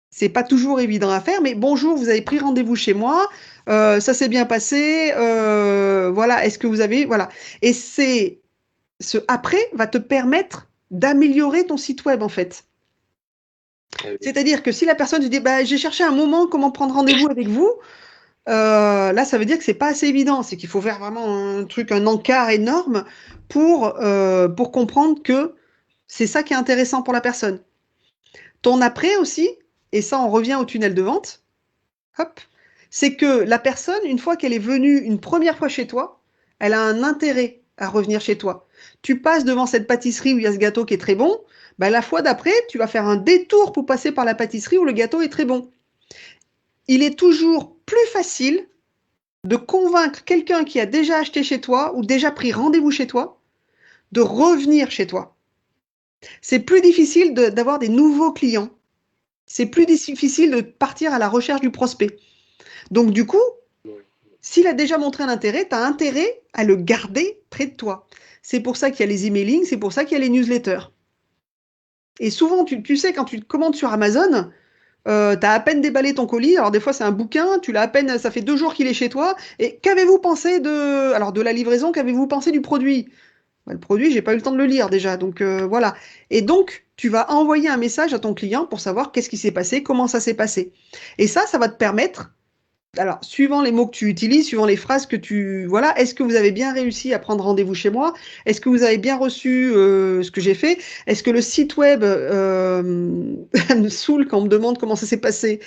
c'est pas toujours évident à faire, mais bonjour, vous avez pris rendez-vous chez moi, ça s'est bien passé, voilà, est-ce que vous avez, voilà. Et c'est ce après va te permettre d'améliorer ton site web en fait. oui. C'est-à-dire que si la personne te dit bah, j'ai cherché un moment comment prendre rendez-vous avec vous, là ça veut dire que c'est pas assez évident, c'est qu'il faut faire vraiment un truc, un encart énorme pour comprendre que c'est ça qui est intéressant pour la personne. Ton après aussi, et ça on revient au tunnel de vente, hop, c'est que la personne, une fois qu'elle est venue une première fois chez toi, elle a un intérêt à revenir chez toi. Tu passes devant cette pâtisserie où il y a ce gâteau qui est très bon, bah, la fois d'après, tu vas faire un détour pour passer par la pâtisserie où le gâteau est très bon. Il est toujours plus facile de convaincre quelqu'un qui a déjà acheté chez toi ou déjà pris rendez-vous chez toi de revenir chez toi. C'est plus difficile d'avoir des nouveaux clients. C'est plus difficile de partir à la recherche du prospect. Donc du coup, Ouais. s'il a déjà montré un intérêt, tu as intérêt à le garder près de toi. C'est pour ça qu'il y a les emailing, c'est pour ça qu'il y a les newsletters. Et souvent, tu sais, quand tu commandes sur Amazon, tu as à peine déballé ton colis. Alors, des fois, c'est un bouquin, tu l'as à peine, ça fait 2 jours qu'il est chez toi. Et qu'avez-vous pensé de la livraison, qu'avez-vous pensé du produit? Bah, le produit, j'ai pas eu le temps de le lire déjà. Donc, voilà. Et donc, tu vas envoyer un message à ton client pour savoir qu'est-ce qui s'est passé, comment ça s'est passé. Et ça va te permettre alors, suivant les mots que tu utilises, suivant les phrases que tu... Voilà, est-ce que vous avez bien réussi à prendre rendez-vous chez moi? Est-ce que vous avez bien reçu ce que j'ai fait? Est-ce que le site web me saoule quand on me demande comment ça s'est passé?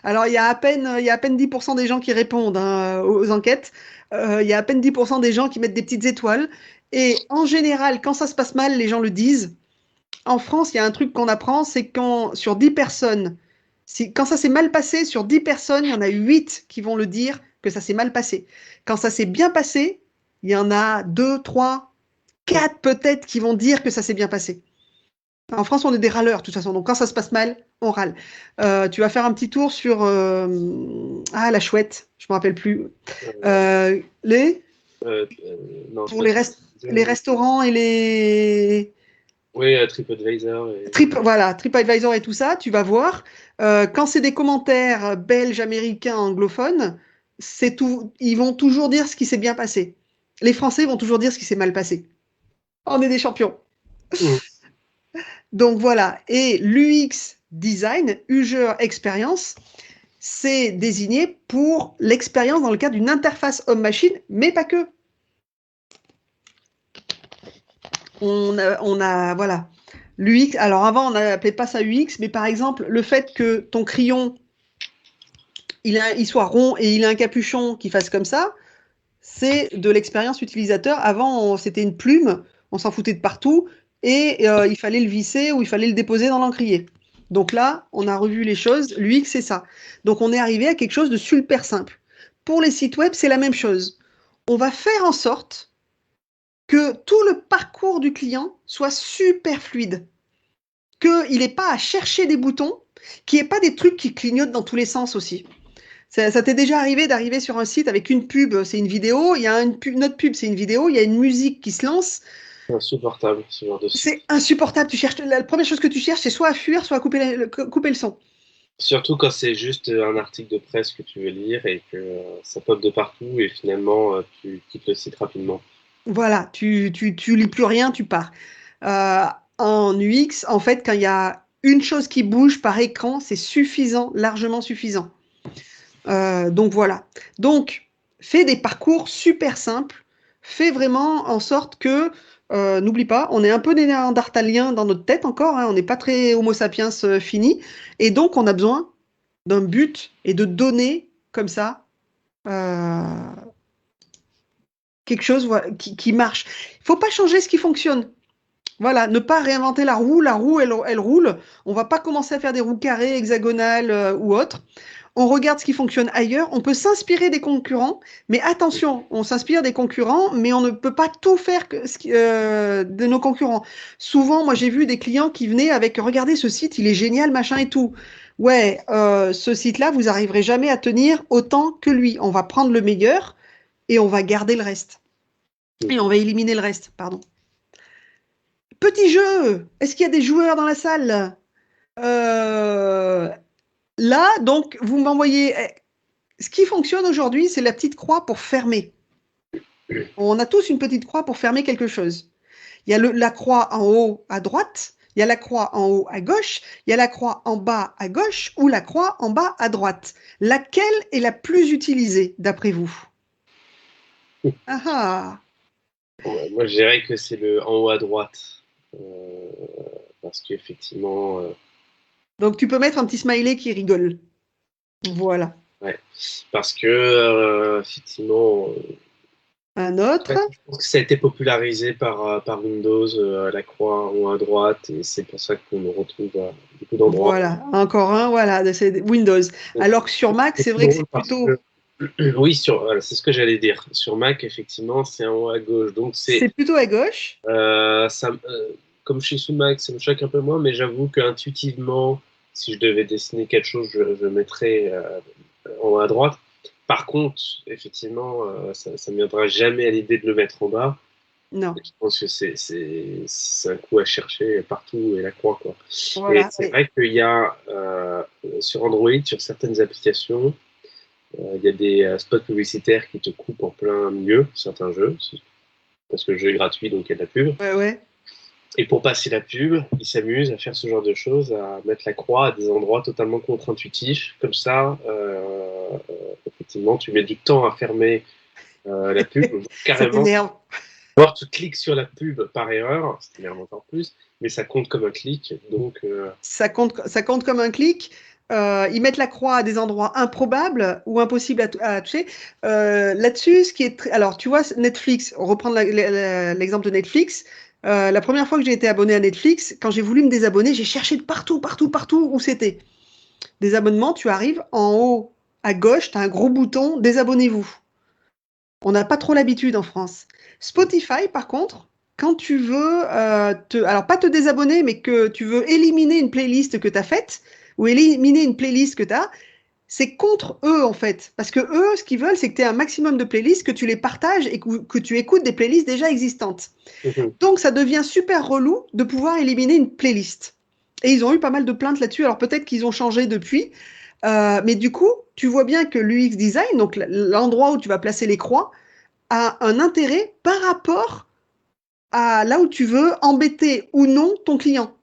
Alors, il y a à peine 10% des gens qui répondent hein, aux enquêtes. Il y a à peine 10% des gens qui mettent des petites étoiles. Et en général, quand ça se passe mal, les gens le disent. En France, il y a un truc qu'on apprend, c'est quand sur 10 personnes, quand ça s'est mal passé, sur 10 personnes, il y en a 8 qui vont le dire que ça s'est mal passé. Quand ça s'est bien passé, il y en a 2, 3, 4 peut-être qui vont dire que ça s'est bien passé. En France, on est des râleurs, de toute façon. Donc, quand ça se passe mal, on râle. Tu vas faire un petit tour sur la chouette. Je me rappelle plus. Les Non, c'est pour pas les restaurants et les Oui, TripAdvisor. Voilà, TripAdvisor et tout ça. Tu vas voir. Quand c'est des commentaires belges, américains, anglophones, c'est tout. Ils vont toujours dire ce qui s'est bien passé. Les Français vont toujours dire ce qui s'est mal passé. On est des champions. Mm. Donc voilà. Et l'UX design, User Experience, c'est désigné pour l'expérience dans le cadre d'une interface homme-machine, mais pas que. Voilà. L'UX, alors avant, on n'appelait pas ça UX, mais par exemple, le fait que ton crayon, il soit rond et il a un capuchon qui fasse comme ça, c'est de l'expérience utilisateur. Avant, c'était une plume, on s'en foutait de partout, et il fallait le visser ou il fallait le déposer dans l'encrier. Donc là, on a revu les choses. L'UX, c'est ça. Donc on est arrivé à quelque chose de super simple. Pour les sites web, c'est la même chose. On va faire en sorte que tout le parcours du client soit super fluide. Qu'il n'ait pas à chercher des boutons, qu'il n'y ait pas des trucs qui clignotent dans tous les sens aussi. Ça t'est déjà arrivé d'arriver sur un site avec une pub, c'est une vidéo, il y a une autre pub, c'est une vidéo, il y a une musique qui se lance. C'est insupportable, ce genre de site. C'est insupportable. La première chose que tu cherches, c'est soit à fuir, soit à couper le son. Surtout quand c'est juste un article de presse que tu veux lire et que ça pop de partout et finalement tu quittes le site rapidement. Voilà, tu lis plus rien, tu pars. Euh, En UX, en fait, quand il y a une chose qui bouge par écran, c'est suffisant, largement suffisant. Donc voilà. Donc, fais des parcours super simples. Fais vraiment en sorte que, n'oublie pas, on est un peu des néandertaliens dans notre tête encore, hein, on n'est pas très Homo sapiens fini. Et donc, on a besoin d'un but et de données comme ça, euh, quelque chose qui marche. Il ne faut pas changer ce qui fonctionne. Voilà, ne pas réinventer la roue. La roue, elle roule. On ne va pas commencer à faire des roues carrées, hexagonales ou autres. On regarde ce qui fonctionne ailleurs. On peut s'inspirer des concurrents, mais attention, on s'inspire des concurrents, mais on ne peut pas tout faire de nos concurrents. Souvent, moi, j'ai vu des clients qui venaient avec, regardez ce site, il est génial, machin et tout. Ouais, ce site-là, vous arriverez jamais à tenir autant que lui. On va prendre le meilleur et on va garder le reste. Et on va éliminer le reste, pardon. Petit jeu. Est-ce qu'il y a des joueurs dans la salle? Euh, Là, donc, vous m'envoyez. Ce qui fonctionne aujourd'hui, c'est la petite croix pour fermer. On a tous une petite croix pour fermer quelque chose. Il y a la croix en haut à droite, il y a la croix en haut à gauche, il y a la croix en bas à gauche ou la croix en bas à droite. Laquelle est la plus utilisée, d'après vous? Ah ah. Ouais, moi, je dirais que c'est le en haut à droite. Euh, Parce qu'effectivement, Donc, tu peux mettre un petit smiley qui rigole. Voilà. ouais. Parce que, effectivement, Un autre. ouais, je pense que ça a été popularisé par Windows, la croix en haut à droite, et c'est pour ça qu'on le retrouve à beaucoup d'endroits. Voilà, encore un, voilà, c'est Windows. Alors que sur Mac, c'est C'est vrai que drôle c'est parce plutôt, que, oui, voilà, c'est ce que j'allais dire. Sur Mac, effectivement, c'est en haut à gauche. Donc, c'est plutôt à gauche. ça, comme je suis sous Mac, ça me choque un peu moins, mais j'avoue qu'intuitivement, si je devais dessiner quelque chose, je mettrais en haut à droite. Par contre, effectivement, ça ne me viendra jamais à l'idée de le mettre en bas. Non, Je pense que c'est un coup à chercher partout et la croix, quoi. Et voilà. c'est vrai qu'il y a sur Android, sur certaines applications, il y a des spots publicitaires qui te coupent en plein milieu, certains jeux, parce que le jeu est gratuit, donc il y a de la pub. Ouais, ouais. Et pour passer la pub, ils s'amusent à faire ce genre de choses, à mettre la croix à des endroits totalement contre-intuitifs. Comme ça, effectivement, tu mets du temps à fermer la pub, Ça carrément. t'énerve. Voir tu cliques sur la pub par erreur, ça t'énerve encore plus, mais ça compte comme un clic. Donc, Ça compte comme un clic. Ils mettent la croix à des endroits improbables ou impossibles à toucher. Là-dessus, ce qui est alors, tu vois, Netflix, on reprend l'exemple de Netflix. La première fois que j'ai été abonné à Netflix, quand j'ai voulu me désabonner, j'ai cherché de partout, partout, partout où c'était. Des abonnements, tu arrives en haut à gauche, tu as un gros bouton, désabonnez-vous. On n'a pas trop l'habitude en France. Spotify, par contre, quand tu veux, alors pas te désabonner, mais que tu veux éliminer une playlist que tu as faite, ou éliminer une playlist que tu as, c'est contre eux en fait. Parce que eux, ce qu'ils veulent, c'est que tu aies un maximum de playlists, que tu les partages et que tu écoutes des playlists déjà existantes. Donc ça devient super relou de pouvoir éliminer une playlist. Et ils ont eu pas mal de plaintes là-dessus. Alors peut-être qu'ils ont changé depuis. Mais du coup, tu vois bien que l'UX design, donc l'endroit où tu vas placer les croix, a un intérêt par rapport à là où tu veux embêter ou non ton client.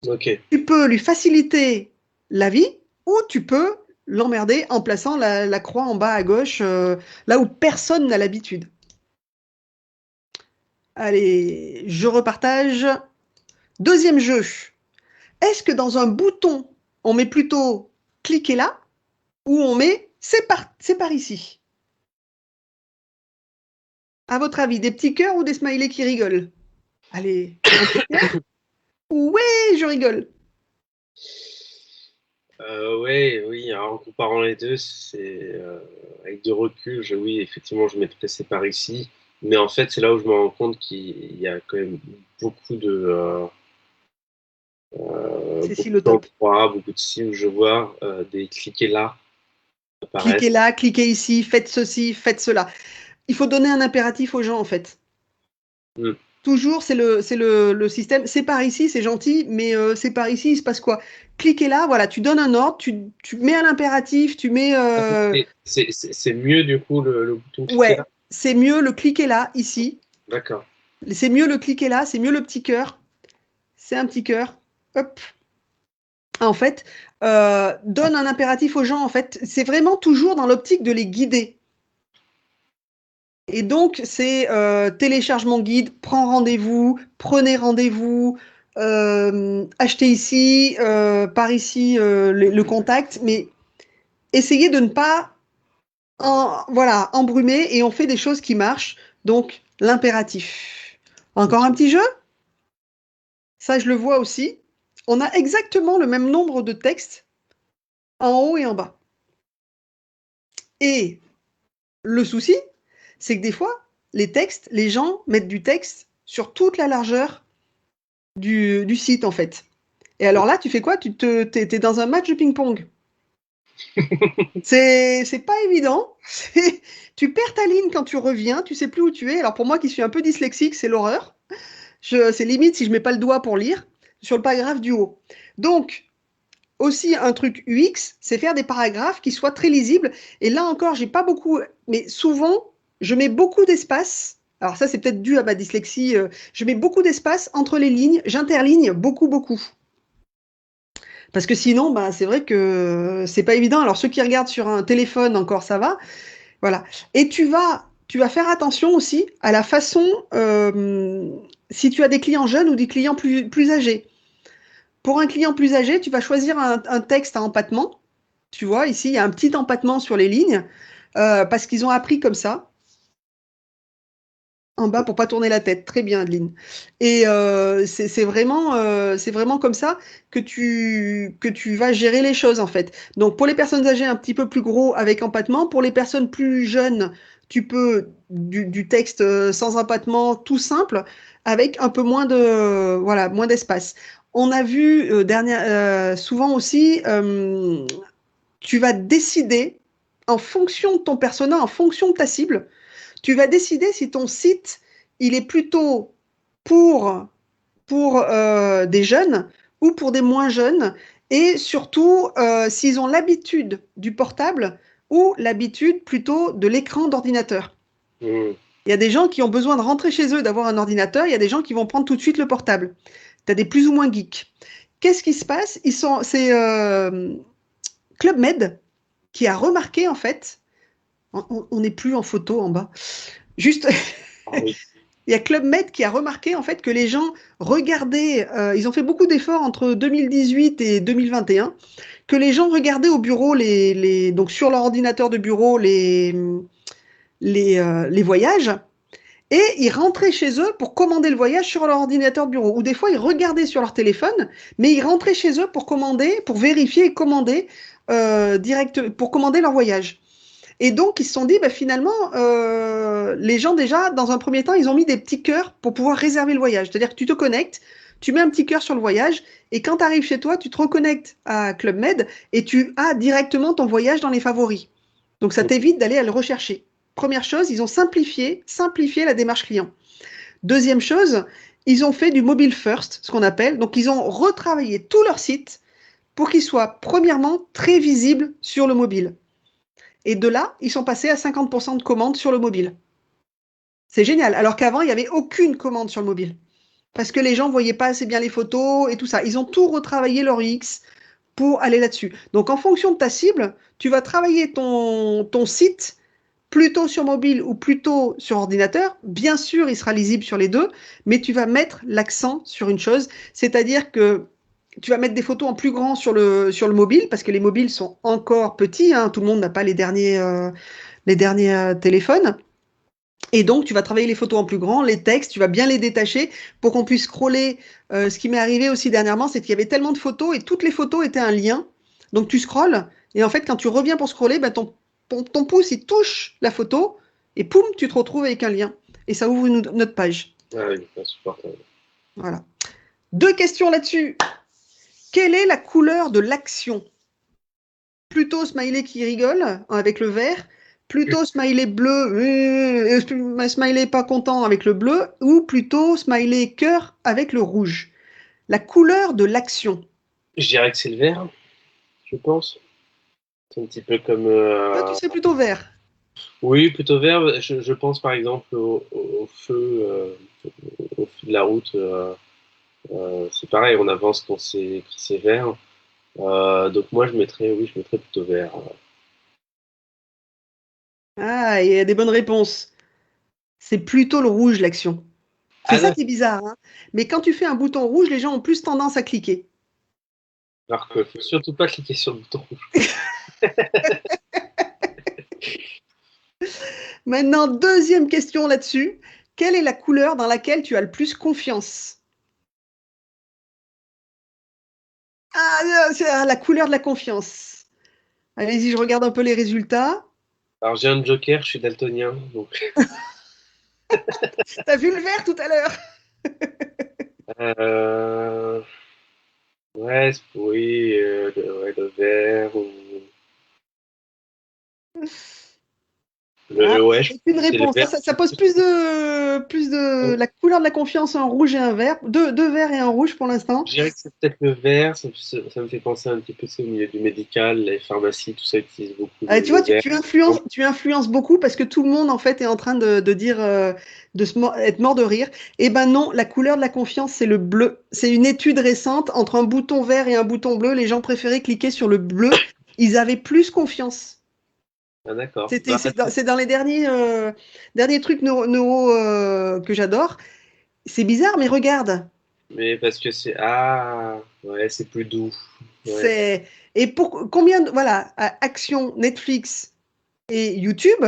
Ok. Tu peux lui faciliter la vie ou tu peux l'emmerder en plaçant la croix en bas à gauche, là où personne n'a l'habitude. Allez, je repartage. Deuxième jeu. Est-ce que dans un bouton, on met plutôt cliquez là ou on met c'est par ici? À votre avis, des petits cœurs ou des smileys qui rigolent? Allez, un petit cœur? Ouais, je rigole. Ouais, oui, alors, en comparant les deux, avec du recul, oui, effectivement, je mettrais c'est par ici. Mais en fait, c'est là où je me rends compte qu'il y a quand même beaucoup C'est si beaucoup le top. d'endroits, beaucoup de sites où je vois des cliquets là apparaître. Cliquez là, cliquez ici, faites ceci, faites cela. Il faut donner un impératif aux gens en fait. Hmm. Toujours, c'est le système. C'est par ici, c'est gentil, mais c'est par ici, il se passe quoi? Cliquez là, voilà, tu donnes un ordre, tu mets un impératif, tu mets. C'est mieux du coup le bouton cliquer là? Ouais, c'est mieux le cliquer là, ici. D'accord. C'est mieux le cliquer là, c'est mieux le petit cœur. C'est un petit cœur. Hop. En fait, donne un impératif aux gens. En fait, c'est vraiment toujours dans l'optique de les guider. Et donc, c'est télécharge mon guide, prends rendez-vous, prenez rendez-vous, achetez ici, par ici le contact, mais essayez de ne pas voilà, embrumer et on fait des choses qui marchent. Donc, l'impératif. Encore un petit jeu? Ça, je le vois aussi. On a exactement le même nombre de textes en haut et en bas. Et le souci, c'est que des fois, les textes, les gens mettent du texte sur toute la largeur du site, en fait. Et alors là, tu fais quoi? T'es dans un match de ping-pong. C'est pas évident. Tu perds ta ligne quand tu reviens, tu sais plus où tu es. Alors pour moi qui suis un peu dyslexique, c'est l'horreur. C'est limite si je mets pas le doigt pour lire sur le paragraphe du haut. Donc, aussi un truc UX, c'est faire des paragraphes qui soient très lisibles. Et là encore, j'ai pas beaucoup, mais souvent, je mets beaucoup d'espace. Alors ça, c'est peut-être dû à ma dyslexie. Je mets beaucoup d'espace entre les lignes, j'interligne beaucoup, beaucoup. Parce que sinon, bah, c'est vrai que c'est pas évident. Alors ceux qui regardent sur un téléphone, encore ça va. Voilà. Et tu vas faire attention aussi à la façon, si tu as des clients jeunes ou des clients plus âgés. Pour un client plus âgé, tu vas choisir un texte à empattement. Tu vois, ici, il y a un petit empattement sur les lignes, parce qu'ils ont appris comme ça, en bas pour pas tourner la tête. Très bien, Adeline. Et c'est vraiment comme ça que tu vas gérer les choses, en fait. Donc, pour les personnes âgées, un petit peu plus gros avec empattement. Pour les personnes plus jeunes, tu peux du texte sans empattement, tout simple, avec un peu moins voilà, moins d'espace. On a vu souvent aussi, tu vas décider en fonction de ton persona, en fonction de ta cible, tu vas décider si ton site, il est plutôt pour, pour des jeunes ou pour des moins jeunes, et surtout s'ils ont l'habitude du portable ou l'habitude plutôt de l'écran d'ordinateur. Hmm. Il y a des gens qui ont besoin de rentrer chez eux, d'avoir un ordinateur, il y a des gens qui vont prendre tout de suite le portable. Tu as des plus ou moins geeks. Qu'est-ce qui se passe? C'est Club Med qui a remarqué en fait, on n'est plus en photo en bas, juste Ah oui. il y a Club Med qui a remarqué en fait que les gens regardaient, ils ont fait beaucoup d'efforts entre 2018 et 2021, que les gens regardaient au bureau donc sur leur ordinateur de bureau les voyages, et ils rentraient chez eux pour commander le voyage sur leur ordinateur de bureau. Ou des fois, ils regardaient sur leur téléphone, mais ils rentraient chez eux pour commander, pour vérifier et commander direct, pour commander leur voyage. Et donc, ils se sont dit, bah, finalement, les gens, déjà, dans un premier temps, ils ont mis des petits cœurs pour pouvoir réserver le voyage. C'est-à-dire que tu te connectes, tu mets un petit cœur sur le voyage, et quand tu arrives chez toi, tu te reconnectes à Club Med et tu as directement ton voyage dans les favoris. Donc, ça t'évite d'aller à le rechercher. Première chose, ils ont simplifié la démarche client. Deuxième chose, ils ont fait du mobile first, ce qu'on appelle. Donc, ils ont retravaillé tout leur site pour qu'il soit, premièrement, très visible sur le mobile. Et de là, ils sont passés à 50% de commandes sur le mobile. C'est génial. Alors qu'avant, il n'y avait aucune commande sur le mobile. Parce que les gens ne voyaient pas assez bien les photos et tout ça. Ils ont tout retravaillé leur UX pour aller là-dessus. Donc, en fonction de ta cible, tu vas travailler ton site plutôt sur mobile ou plutôt sur ordinateur. Bien sûr, il sera lisible sur les deux, mais tu vas mettre l'accent sur une chose, c'est-à-dire que tu vas mettre des photos en plus grand sur le mobile, parce que les mobiles sont encore petits, hein, tout le monde n'a pas les derniers téléphones. Et donc, tu vas travailler les photos en plus grand, les textes, tu vas bien les détacher pour qu'on puisse scroller. Ce qui m'est arrivé aussi dernièrement, c'est qu'il y avait tellement de photos et toutes les photos étaient un lien. Donc, tu scrolles et en fait, quand tu reviens pour scroller, ben, ton pouce, il touche la photo et poum, tu te retrouves avec un lien. Et ça ouvre notre page. Ah oui, insupportable. Voilà. 2 questions là-dessus. Quelle est la couleur de l'action? Plutôt smiley qui rigole avec le vert, plutôt smiley bleu, smiley pas content avec le bleu, ou plutôt smiley cœur avec le rouge. La couleur de l'action. Je dirais que c'est le vert, je pense. C'est un petit peu comme. Toi, tu sais plutôt vert. Oui, plutôt vert. Je pense par exemple au feu, au feu de la route. C'est pareil, on avance quand c'est vert. Donc moi, oui, je mettrais plutôt vert. Ah, il y a des bonnes réponses. C'est plutôt le rouge, l'action. C'est Ah ça non, qui est bizarre, hein. Mais quand tu fais un bouton rouge, les gens ont plus tendance à cliquer. alors qu'il faut surtout pas cliquer sur le bouton rouge. Maintenant, deuxième question là-dessus. Quelle est la couleur dans laquelle tu as le plus confiance? Ah, c'est la couleur de la confiance. Allez-y, je regarde un peu les résultats. Alors j'ai un joker, je suis daltonien, donc T'as vu le vert tout à l'heure? euh, ouais, oui, ouais, le vert ou Ah, ouais, c'est une c'est le réponse. vert. Ça pose plus de la couleur de la confiance, un rouge et un vert. Deux verts et un rouge pour l'instant. Je dirais que c'est peut-être le vert, ça me fait penser un petit peu au milieu du médical, les pharmacies, tout ça utilise beaucoup Tu vois, le vert. tu influences beaucoup parce que tout le monde en fait est en train de dire être mort de rire. Eh ben non, la couleur de la confiance, c'est le bleu. C'est une étude récente entre un bouton vert et un bouton bleu. Les gens préféraient cliquer sur le bleu. Ils avaient plus confiance. Ah d'accord. Bah, C'est dans les derniers trucs que j'adore. C'est bizarre, mais regarde. mais parce que ouais, c'est plus doux. Ouais. C'est et pour combien voilà, Action, Netflix et YouTube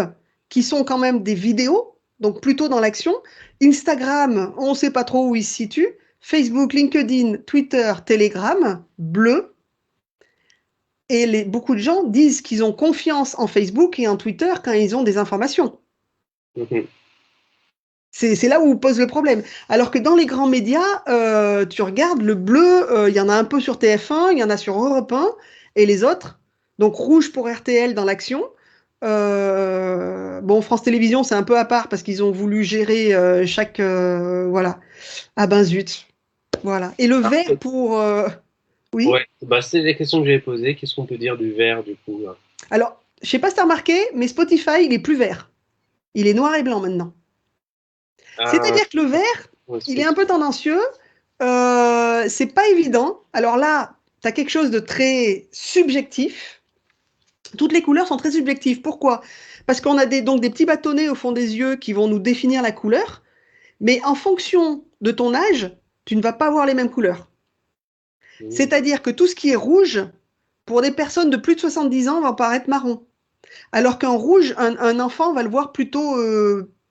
qui sont quand même des vidéos, donc plutôt dans l'action. Instagram, on ne sait pas trop où il se situe. Facebook, LinkedIn, Twitter, Telegram, bleu. Et beaucoup de gens disent qu'ils ont confiance en Facebook et en Twitter quand ils ont des informations. Mhm. C'est là où pose le problème. Alors que dans les grands médias, tu regardes le bleu, il y en a un peu sur TF1, il y en a sur Europe 1, et les autres. Donc rouge pour RTL dans l'action. Bon, France Télévisions, c'est un peu à part parce qu'ils ont voulu gérer chaque. Voilà. Ah ben zut. Voilà. Et le Ah, vert pour. Oui. ouais, bah, c'est la question que j'avais posée. Qu'est-ce qu'on peut dire du vert du coup là? Alors, je sais pas si tu as remarqué, mais Spotify, il est plus vert. Il est noir et blanc maintenant. Ah, C'est-à-dire que le vert, ouais, il est un peu tendancieux. C'est pas évident. Alors là, tu as quelque chose de très subjectif. Toutes les couleurs sont très subjectives. Pourquoi? Parce qu'on a donc des petits bâtonnets au fond des yeux qui vont nous définir la couleur. Mais en fonction de ton âge, tu ne vas pas avoir les mêmes couleurs. mhm. C'est-à-dire que tout ce qui est rouge, pour des personnes de plus de 70 ans, va paraître marron. Alors qu'un rouge, un enfant va le voir plutôt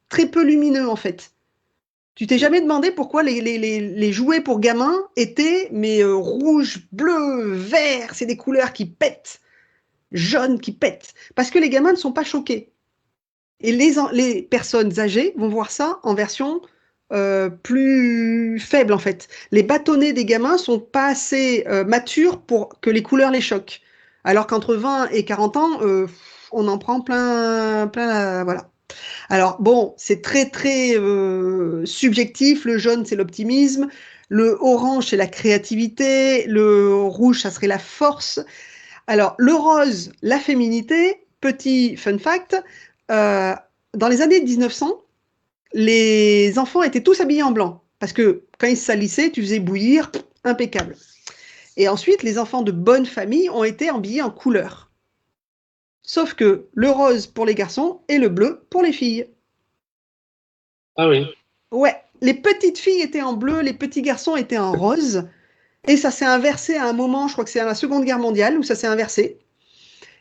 très peu lumineux en fait. Tu t'es jamais demandé pourquoi les jouets pour gamins étaient mais rouge, bleu, vert, c'est des couleurs qui pètent. jaune qui pète, parce que les gamins ne sont pas choqués. Et les personnes âgées vont voir ça en version plus faible, en fait. Les bâtonnets des gamins sont pas assez matures pour que les couleurs les choquent. Alors qu'entre 20 et 40 ans, on en prend plein, voilà. Alors bon, c'est très très subjectif. Le jaune, c'est l'optimisme. Le orange, c'est la créativité. Le rouge, ça serait la force. Alors, le rose, la féminité. Petit fun fact, euh, dans les années 1900, les enfants étaient tous habillés en blanc. Parce que quand ils se salissaient, tu faisais bouillir, impeccable. Et ensuite, les enfants de bonne famille ont été habillés en couleur. Sauf que le rose pour les garçons et le bleu pour les filles. Ah oui. Ouais, les petites filles étaient en bleu, les petits garçons étaient en rose. Et ça s'est inversé à un moment, je crois que c'est à la Seconde Guerre mondiale, où ça s'est inversé.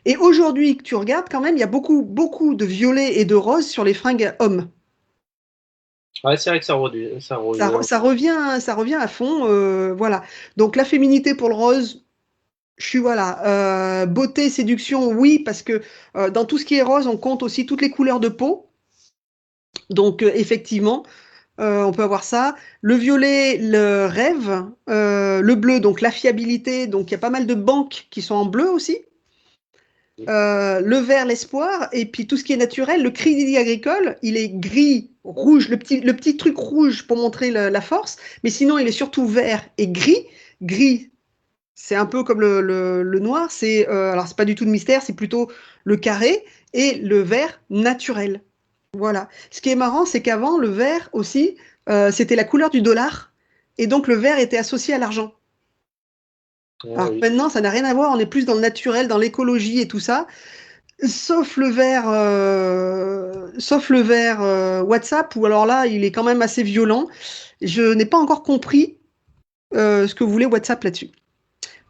Et aujourd'hui, que tu regardes quand même, il y a beaucoup de violets et de roses sur les fringues hommes. Ouais, c'est vrai que ça revient. Ça revient à fond, voilà. Donc la féminité pour le rose, je suis voilà. Beauté, séduction, oui, parce que dans tout ce qui est rose, on compte aussi toutes les couleurs de peau. Donc effectivement, on peut avoir ça. Le violet, le rêve. Le bleu, donc la fiabilité. Donc il y a pas mal de banques qui sont en bleu aussi. Le vert, l'espoir, et puis tout ce qui est naturel, le crédit agricole, il est gris, rouge, le petit truc rouge pour montrer la force, mais sinon il est surtout vert et gris. Gris, c'est un peu comme le noir, alors c'est pas du tout de mystère, c'est plutôt le carré, et le vert naturel. Voilà. Ce qui est marrant, c'est qu'avant, le vert aussi, c'était la couleur du dollar, et donc le vert était associé à l'argent. Ah Alors oui. maintenant, ça n'a rien à voir, on est plus dans le naturel, dans l'écologie et tout ça. Sauf le vert WhatsApp, où alors là, il est quand même assez violent. Je n'ai pas encore compris ce que voulait WhatsApp là-dessus.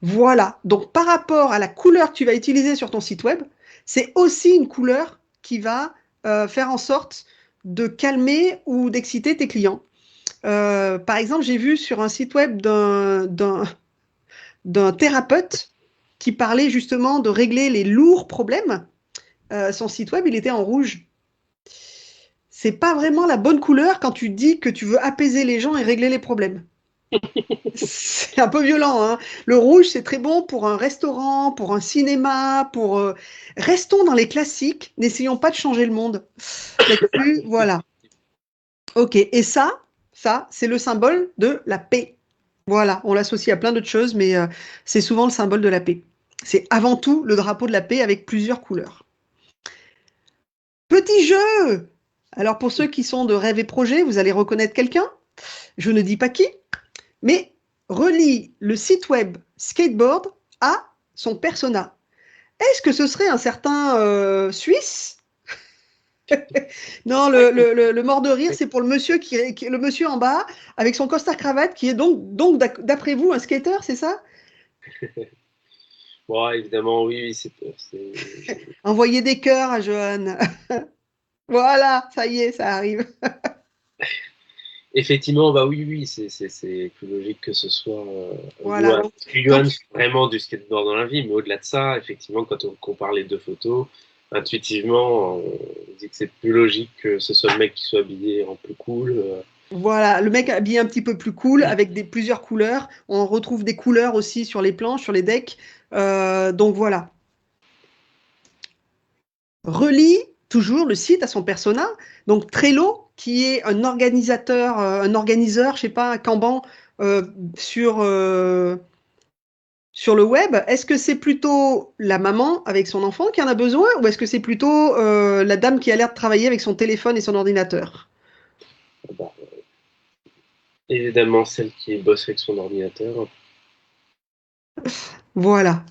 Voilà. Donc, par rapport à la couleur que tu vas utiliser sur ton site web, c'est aussi une couleur qui va faire en sorte de calmer ou d'exciter tes clients. Par exemple, j'ai vu sur un site web d'un thérapeute qui parlait justement de régler les lourds problèmes. Son site web, il était en rouge. C'est pas vraiment la bonne couleur quand tu dis que tu veux apaiser les gens et régler les problèmes. C'est un peu violent, hein. Le rouge, c'est très bon pour un restaurant, pour un cinéma, Restons dans les classiques, n'essayons pas de changer le monde. Là-dessus, voilà. Ok, et ça, c'est le symbole de la paix. Voilà, on l'associe à plein d'autres choses, mais c'est souvent le symbole de la paix. C'est avant tout le drapeau de la paix avec plusieurs couleurs. Petit jeu! Alors pour ceux qui sont de rêve et projet, vous allez reconnaître quelqu'un. Je ne dis pas qui, mais relie le site web Skateboard à son persona. Est-ce que ce serait un certain Suisse? Non, le mort de rire, c'est pour le monsieur le monsieur en bas avec son costard cravate qui est donc d'après vous un skater, c'est ça? Bon, évidemment, oui, oui, Envoyez des cœurs à Johan. Voilà, ça y est, ça arrive. effectivement, bah oui, oui, c'est plus logique que ce soit Voilà, Johan. donc Parce que quand Johan fait vraiment du skateboard dans la vie, mais au-delà de ça, effectivement, quand on compare les deux photos, intuitivement, on dit que c'est plus logique que ce soit le mec qui soit habillé en plus cool. Voilà, le mec habillé un petit peu plus cool avec plusieurs couleurs. On retrouve des couleurs aussi sur les planches, sur les decks. Donc voilà. Relie toujours le site à son persona. Donc Trello, qui est un organisateur, un organiseur, je sais pas, un Kanban euh, sur, euh, sur le web. Est-ce que c'est plutôt la maman avec son enfant qui en a besoin ou est-ce que c'est plutôt la dame qui a l'air de travailler avec son téléphone et son ordinateur? Bah, évidemment, celle qui bosse avec son ordinateur. Voilà.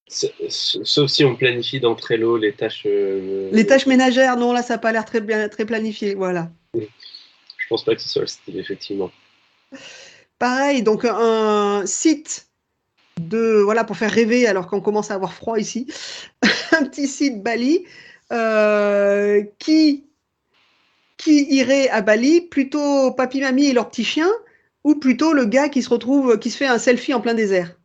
Sauf si on planifie dans Trello les tâches. Les tâches ménagères, non, là, ça n'a pas l'air très bien, très planifié. Voilà. Je pense pas que ce soit le style, effectivement. Pareil, donc un site voilà, pour faire rêver alors qu'on commence à avoir froid ici. Un petit site Bali qui irait à Bali, plutôt papy-mamie et leur petit chien, ou plutôt le gars qui se fait un selfie en plein désert.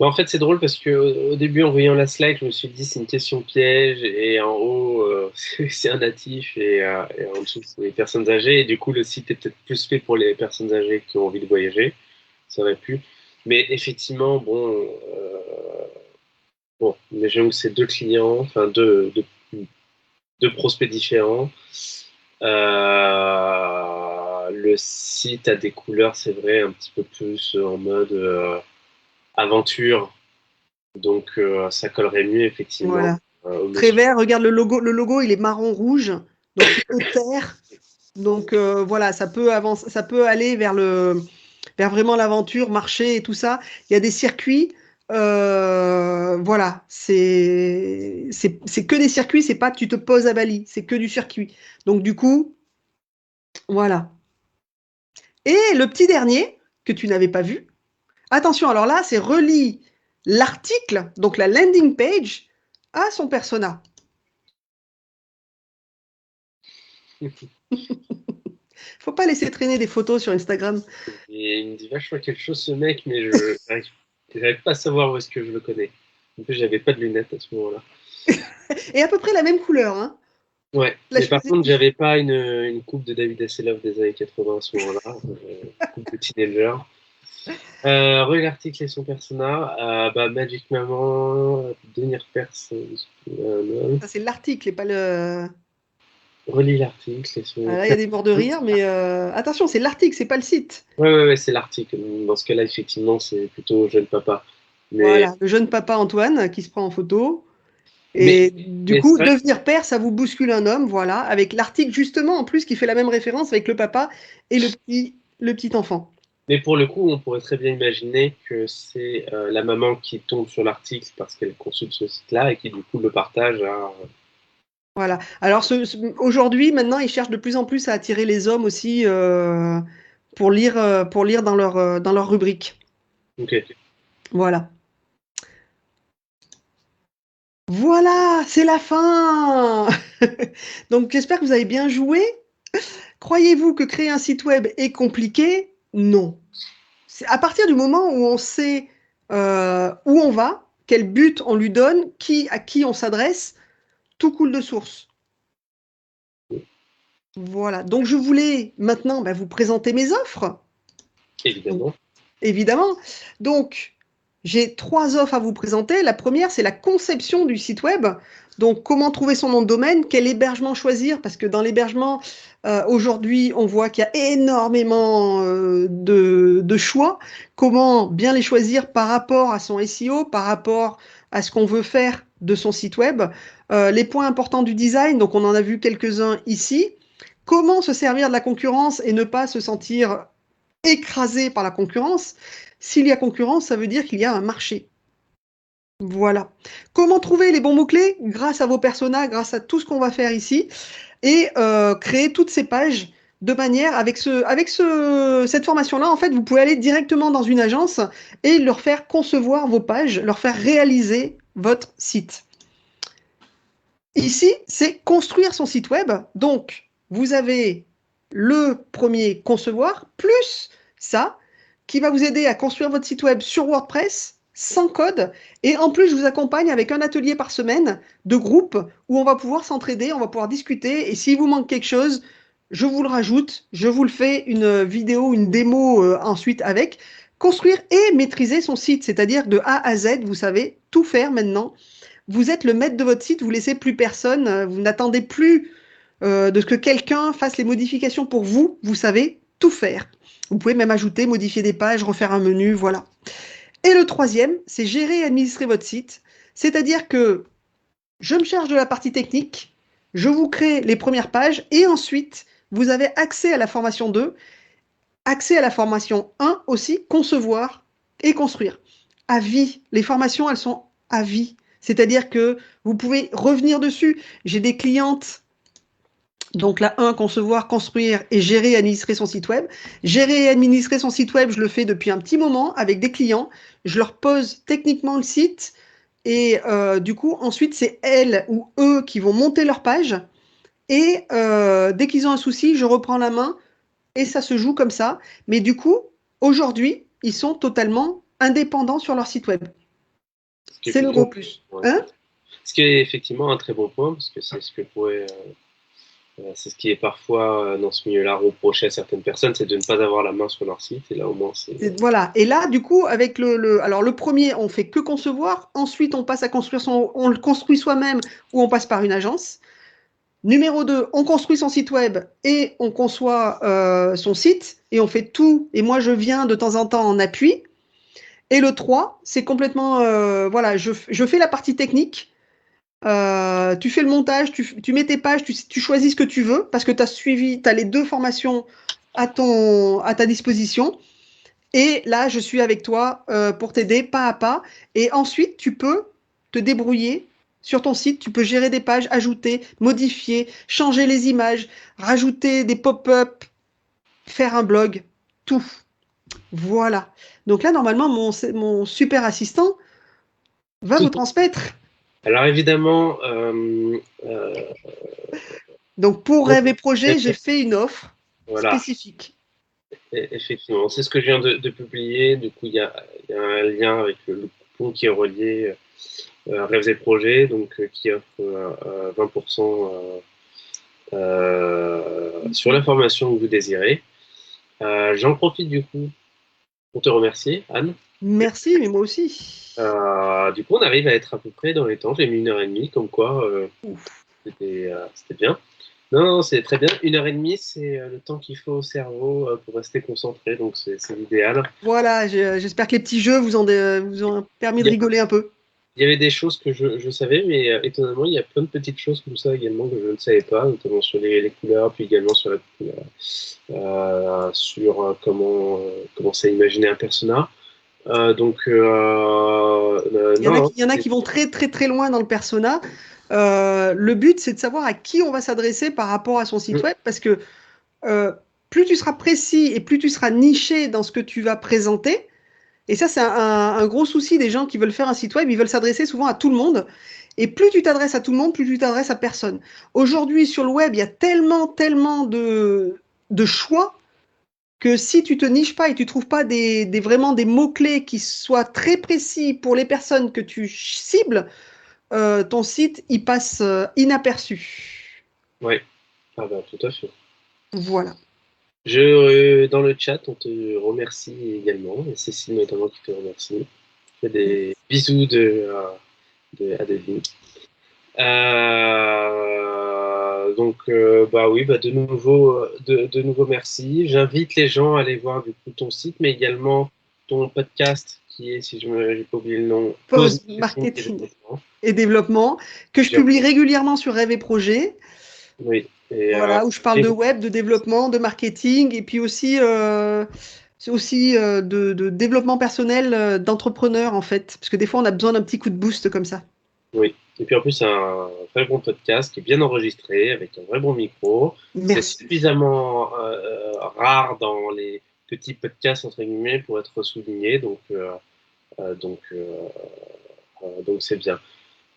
Bon, en fait, c'est drôle parce que au début, en voyant la slide, je me suis dit c'est une question piège et en haut, c'est un natif et en dessous, c'est les personnes âgées. Et du coup, le site est peut-être plus fait pour les personnes âgées qui ont envie de voyager. Ça aurait pu. Mais effectivement, bon, imaginons que c'est deux clients, enfin deux prospects différents. Le site a des couleurs, c'est vrai, un petit peu plus en mode aventure. Donc, ça collerait mieux, effectivement, Voilà. au Très monsieur. vert, regarde le logo. Le logo, il est marron-rouge, donc plutôt terre. Donc voilà, ça peut avancer, ça peut aller vers vraiment l'aventure, marché et tout ça. Il y a des circuits. Voilà, c'est que des circuits, c'est pas tu te poses à Bali, c'est que du circuit. Donc du coup, voilà. Et le petit dernier que tu n'avais pas vu. Attention, alors là, c'est relie l'article, donc la landing page, à son persona. Faut pas laisser traîner des photos sur Instagram. Et il me dit vachement quelque chose, ce mec, mais je n'arrive pas à savoir où est-ce que je le connais. En plus, j'avais pas de lunettes à ce moment-là. Et à peu près la même couleur, hein. Ouais, La mais par choisi- contre, j'avais pas une coupe de David Hasselhoff des années 80 à ce moment-là, coupe de teenager. Regarde l'article et son persona. Bah, Magic Maman, devenir personne. Ça, c'est l'article et pas le. Relis l'article et son Ah, là, il y a des morts de rire, mais attention, c'est l'article, c'est pas le site. Ouais, c'est l'article. Dans ce cas-là, effectivement, c'est plutôt jeune papa. Mais, Voilà, le jeune papa Antoine qui se prend en photo. mais, Et du mais c'est coup, vrai. devenir père, ça vous bouscule un homme, voilà, avec l'article justement en plus qui fait la même référence avec le papa et le petit enfant. Mais pour le coup, on pourrait très bien imaginer que c'est la maman qui tombe sur l'article parce qu'elle consulte ce site-là et qui du coup le partage à. Voilà. Alors aujourd'hui, maintenant, ils cherchent de plus en plus à attirer les hommes aussi pour lire dans leur rubrique. Ok. Voilà. Voilà, c'est la fin. Donc j'espère que vous avez bien joué. Croyez-vous que créer un site web est compliqué? Non. C'est à partir du moment où on sait où on va, quel but on lui donne, à qui on s'adresse, tout coule de source. Voilà. Donc je voulais maintenant vous présenter mes offres. Donc, Évidemment. évidemment. Donc, j'ai 3 offres à vous présenter. La première, c'est la conception du site web. Donc, comment trouver son nom de domaine, quel hébergement choisir, parce que dans l'hébergement, aujourd'hui, on voit qu'il y a énormément de choix. Comment bien les choisir par rapport à son SEO, par rapport à ce qu'on veut faire de son site web. Les points importants du design, donc on en a vu quelques-uns ici. Comment se servir de la concurrence et ne pas se sentir écrasé par la concurrence. S'il y a concurrence, ça veut dire qu'il y a un marché. Voilà. Comment trouver les bons mots-clés? Grâce à vos personas, grâce à tout ce qu'on va faire ici, et créer toutes ces pages de manière, cette formation-là, en fait, vous pouvez aller directement dans une agence et leur faire concevoir vos pages, leur faire réaliser votre site. Ici, c'est construire son site web. Donc, vous avez le premier concevoir, plus ça, qui va vous aider à construire votre site web sur WordPress sans code. Et en plus, je vous accompagne avec un atelier par semaine de groupe où on va pouvoir s'entraider, on va pouvoir discuter. Et s'il vous manque quelque chose, je vous le rajoute, je vous le fais une vidéo, une démo ensuite avec. Construire et maîtriser son site, c'est-à-dire de A à Z, vous savez tout faire maintenant. Vous êtes le maître de votre site, vous ne laissez plus personne, vous n'attendez plus de ce que quelqu'un fasse les modifications pour vous, vous savez tout faire. Vous pouvez même ajouter, modifier des pages, refaire un menu, voilà. Et le troisième, c'est gérer et administrer votre site. C'est-à-dire que je me charge de la partie technique, je vous crée les premières pages et ensuite, vous avez accès à la formation 2, accès à la formation 1 aussi, concevoir et construire. À vie. Les formations, elles sont à vie. C'est-à-dire que vous pouvez revenir dessus. J'ai des clientes, donc la 1, concevoir, construire et gérer et administrer son site web. Gérer et administrer son site web, je le fais depuis un petit moment avec des clients. Je leur pose techniquement le site et du coup, ensuite, c'est elles ou eux qui vont monter leur page. Et dès qu'ils ont un souci, je reprends la main et ça se joue comme ça. Mais du coup, aujourd'hui, ils sont totalement indépendants sur leur site web. C'est le gros plus. Hein? Ce qui est effectivement un très bon point, parce que c'est ce que pourrait... c'est ce qui est parfois dans ce milieu-là reproché à certaines personnes, c'est de ne pas avoir la main sur leur site. Et là, au moins, c'est... Voilà. Et là, du coup, avec alors le premier, on fait que concevoir. Ensuite, on passe à construire on le construit soi-même ou on passe par une agence. Numéro 2, on construit son site web et on conçoit son site et on fait tout. Et moi, je viens de temps en temps en appui. Et le 3, c'est complètement, voilà, je fais la partie technique. Tu fais le montage, tu mets tes pages, tu choisis ce que tu veux parce que tu as les 2 formations à ta disposition. Et là, je suis avec toi pour t'aider pas à pas. Et ensuite, tu peux te débrouiller sur ton site. Tu peux gérer des pages, ajouter, modifier, changer les images, rajouter des pop-up, faire un blog, tout. Voilà. Donc là, normalement, mon super assistant va vous transmettre. Alors évidemment, Donc pour Rêve et Projet, j'ai fait une offre voilà, spécifique. effectivement, c'est ce que je viens de publier. Du coup, il y a un lien avec le coupon qui est relié Rêves et Projets, donc qui offre 20% sur la formation que vous désirez. J'en profite du coup pour te remercier, Anne. Merci, mais moi aussi. Du coup, on arrive à être à peu près dans les temps. J'ai mis 1h30, comme quoi c'était bien. Non, c'est très bien. 1h30, c'est le temps qu'il faut au cerveau pour rester concentré, donc c'est l'idéal. Voilà, j'espère que les petits jeux vous ont permis de rigoler un peu. Il y avait des choses que je savais, mais étonnamment, il y a plein de petites choses comme ça également que je ne savais pas, notamment sur les couleurs, puis également sur, comment c'est imaginer un persona. Il y en a qui vont très très très loin dans le persona. Le but, c'est de savoir à qui on va s'adresser par rapport à son site web, parce que plus tu seras précis et plus tu seras niché dans ce que tu vas présenter. Et ça, c'est un gros souci des gens qui veulent faire un site web. Ils veulent s'adresser souvent à tout le monde. Et plus tu t'adresses à tout le monde, plus tu t'adresses à personne. Aujourd'hui, sur le web, il y a tellement de choix que si tu te niches pas et tu trouves pas vraiment des mots-clés qui soient très précis pour les personnes que tu cibles, ton site, il passe inaperçu. Oui, ah bah, tout à fait. Voilà. Dans le chat, on te remercie également, et Cécile notamment qui te remercie. Je fais des bisous de Adeline. Donc, bah oui, bah de nouveau merci. J'invite les gens à aller voir du coup ton site, mais également ton podcast qui est, si je n'ai pas oublié le nom, Pause Marketing et marketing Développement. et développement, que je publie régulièrement sur Rêve et Projet. Oui. Et, voilà, où je parle de web, de développement, de marketing, et puis aussi, de développement personnel d'entrepreneur, en fait. Parce que des fois, on a besoin d'un petit coup de boost comme ça. Oui. Et puis en plus, c'est un vrai bon podcast qui est bien enregistré, avec un vrai bon micro. C'est suffisamment rare dans les petits podcasts, entre guillemets, pour être souligné. Donc c'est bien.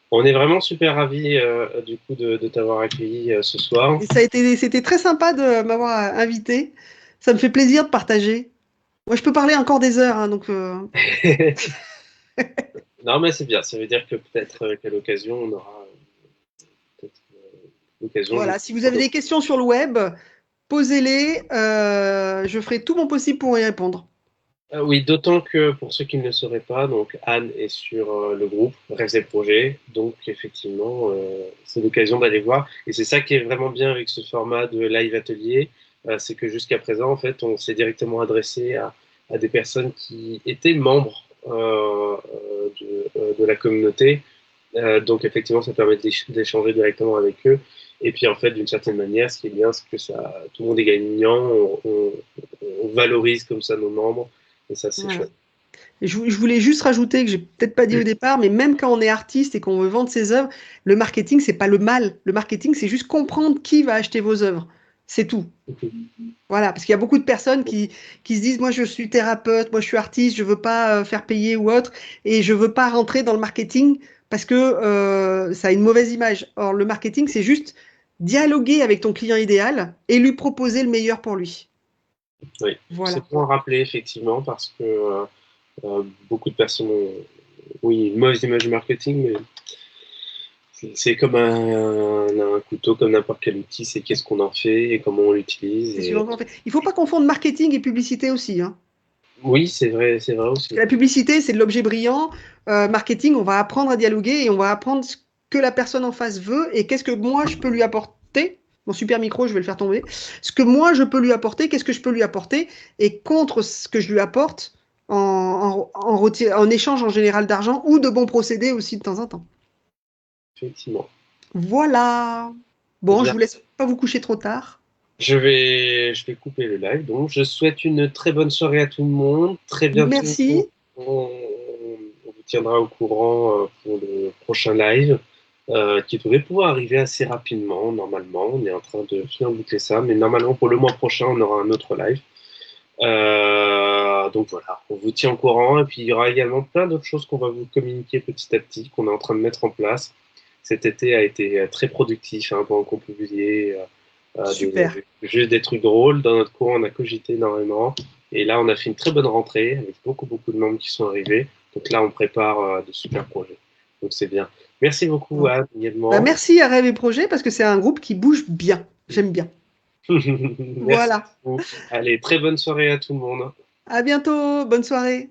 On est vraiment super ravis du coup de t'avoir accueilli ce soir. Et c'était très sympa de m'avoir invité. Ça me fait plaisir de partager. Moi, je peux parler encore des heures, hein, donc. Non, mais c'est bien. Ça veut dire que peut-être qu'à l'occasion, on aura peut-être l'occasion. Voilà, si vous avez des questions sur le web, posez-les. Je ferai tout mon possible pour y répondre. Oui, d'autant que pour ceux qui ne le sauraient pas, donc Anne est sur le groupe Rêves et Projets, donc effectivement, c'est l'occasion d'aller voir. Et c'est ça qui est vraiment bien avec ce format de live atelier, c'est que jusqu'à présent, en fait, on s'est directement adressé à des personnes qui étaient membres de la communauté. Donc effectivement, ça permet d'échanger directement avec eux. Et puis en fait, d'une certaine manière, ce qui est bien, c'est que tout le monde est gagnant, on valorise comme ça nos membres. Et ça, c'est chouette. Je voulais juste rajouter que j'ai peut-être pas dit au départ, mais même quand on est artiste et qu'on veut vendre ses œuvres, le marketing, c'est pas le mal. Le marketing, c'est juste comprendre qui va acheter vos œuvres. C'est tout. Voilà, parce qu'il y a beaucoup de personnes qui se disent, moi je suis thérapeute, moi je suis artiste, je veux pas faire payer ou autre, et je veux pas rentrer dans le marketing parce que ça a une mauvaise image. Or, le marketing, c'est juste dialoguer avec ton client idéal et lui proposer le meilleur pour lui. Oui, voilà. C'est pour en rappeler effectivement parce que beaucoup de personnes oui, une mauvaise image marketing, mais c'est comme un couteau, comme n'importe quel outil, c'est qu'est-ce qu'on en fait et comment on l'utilise. C'est suivant comment on fait. Il ne faut pas confondre marketing et publicité aussi, hein. Oui, c'est vrai Parce que aussi. la publicité, c'est de l'objet brillant. Marketing, on va apprendre à dialoguer et on va apprendre ce que la personne en face veut et qu'est-ce que moi je peux lui apporter. Mon super micro, je vais le faire tomber. Ce que moi je peux lui apporter, qu'est-ce que je peux lui apporter et contre ce que je lui apporte en échange en général d'argent ou de bons procédés aussi de temps en temps. Effectivement. Voilà. Eh Bon, je bien, vous laisse pas vous coucher trop tard. je vais couper le live. Donc, je souhaite une très bonne soirée à tout le monde. Très bientôt, Merci. on vous tiendra au courant pour le prochain live qui devrait pouvoir arriver assez rapidement. Normalement, on est en train de finir de boucler ça, mais normalement, pour le mois prochain, on aura un autre live. Donc voilà, on vous tient au courant. Et puis, il y aura également plein d'autres choses qu'on va vous communiquer petit à petit, qu'on est en train de mettre en place. Cet été a été très productif hein, pendant qu'on publiait Super. juste des trucs drôles. Dans notre cours, on a cogité énormément. Et là, on a fait une très bonne rentrée avec beaucoup de membres qui sont arrivés. Donc là, on prépare de super projets. Donc c'est bien. Merci beaucoup, Bon. Anne, Bah, également. merci à Rêve et Projet parce que c'est un groupe qui bouge bien. J'aime bien. Merci Voilà. beaucoup. Allez, très bonne soirée à tout le monde. À bientôt. Bonne soirée.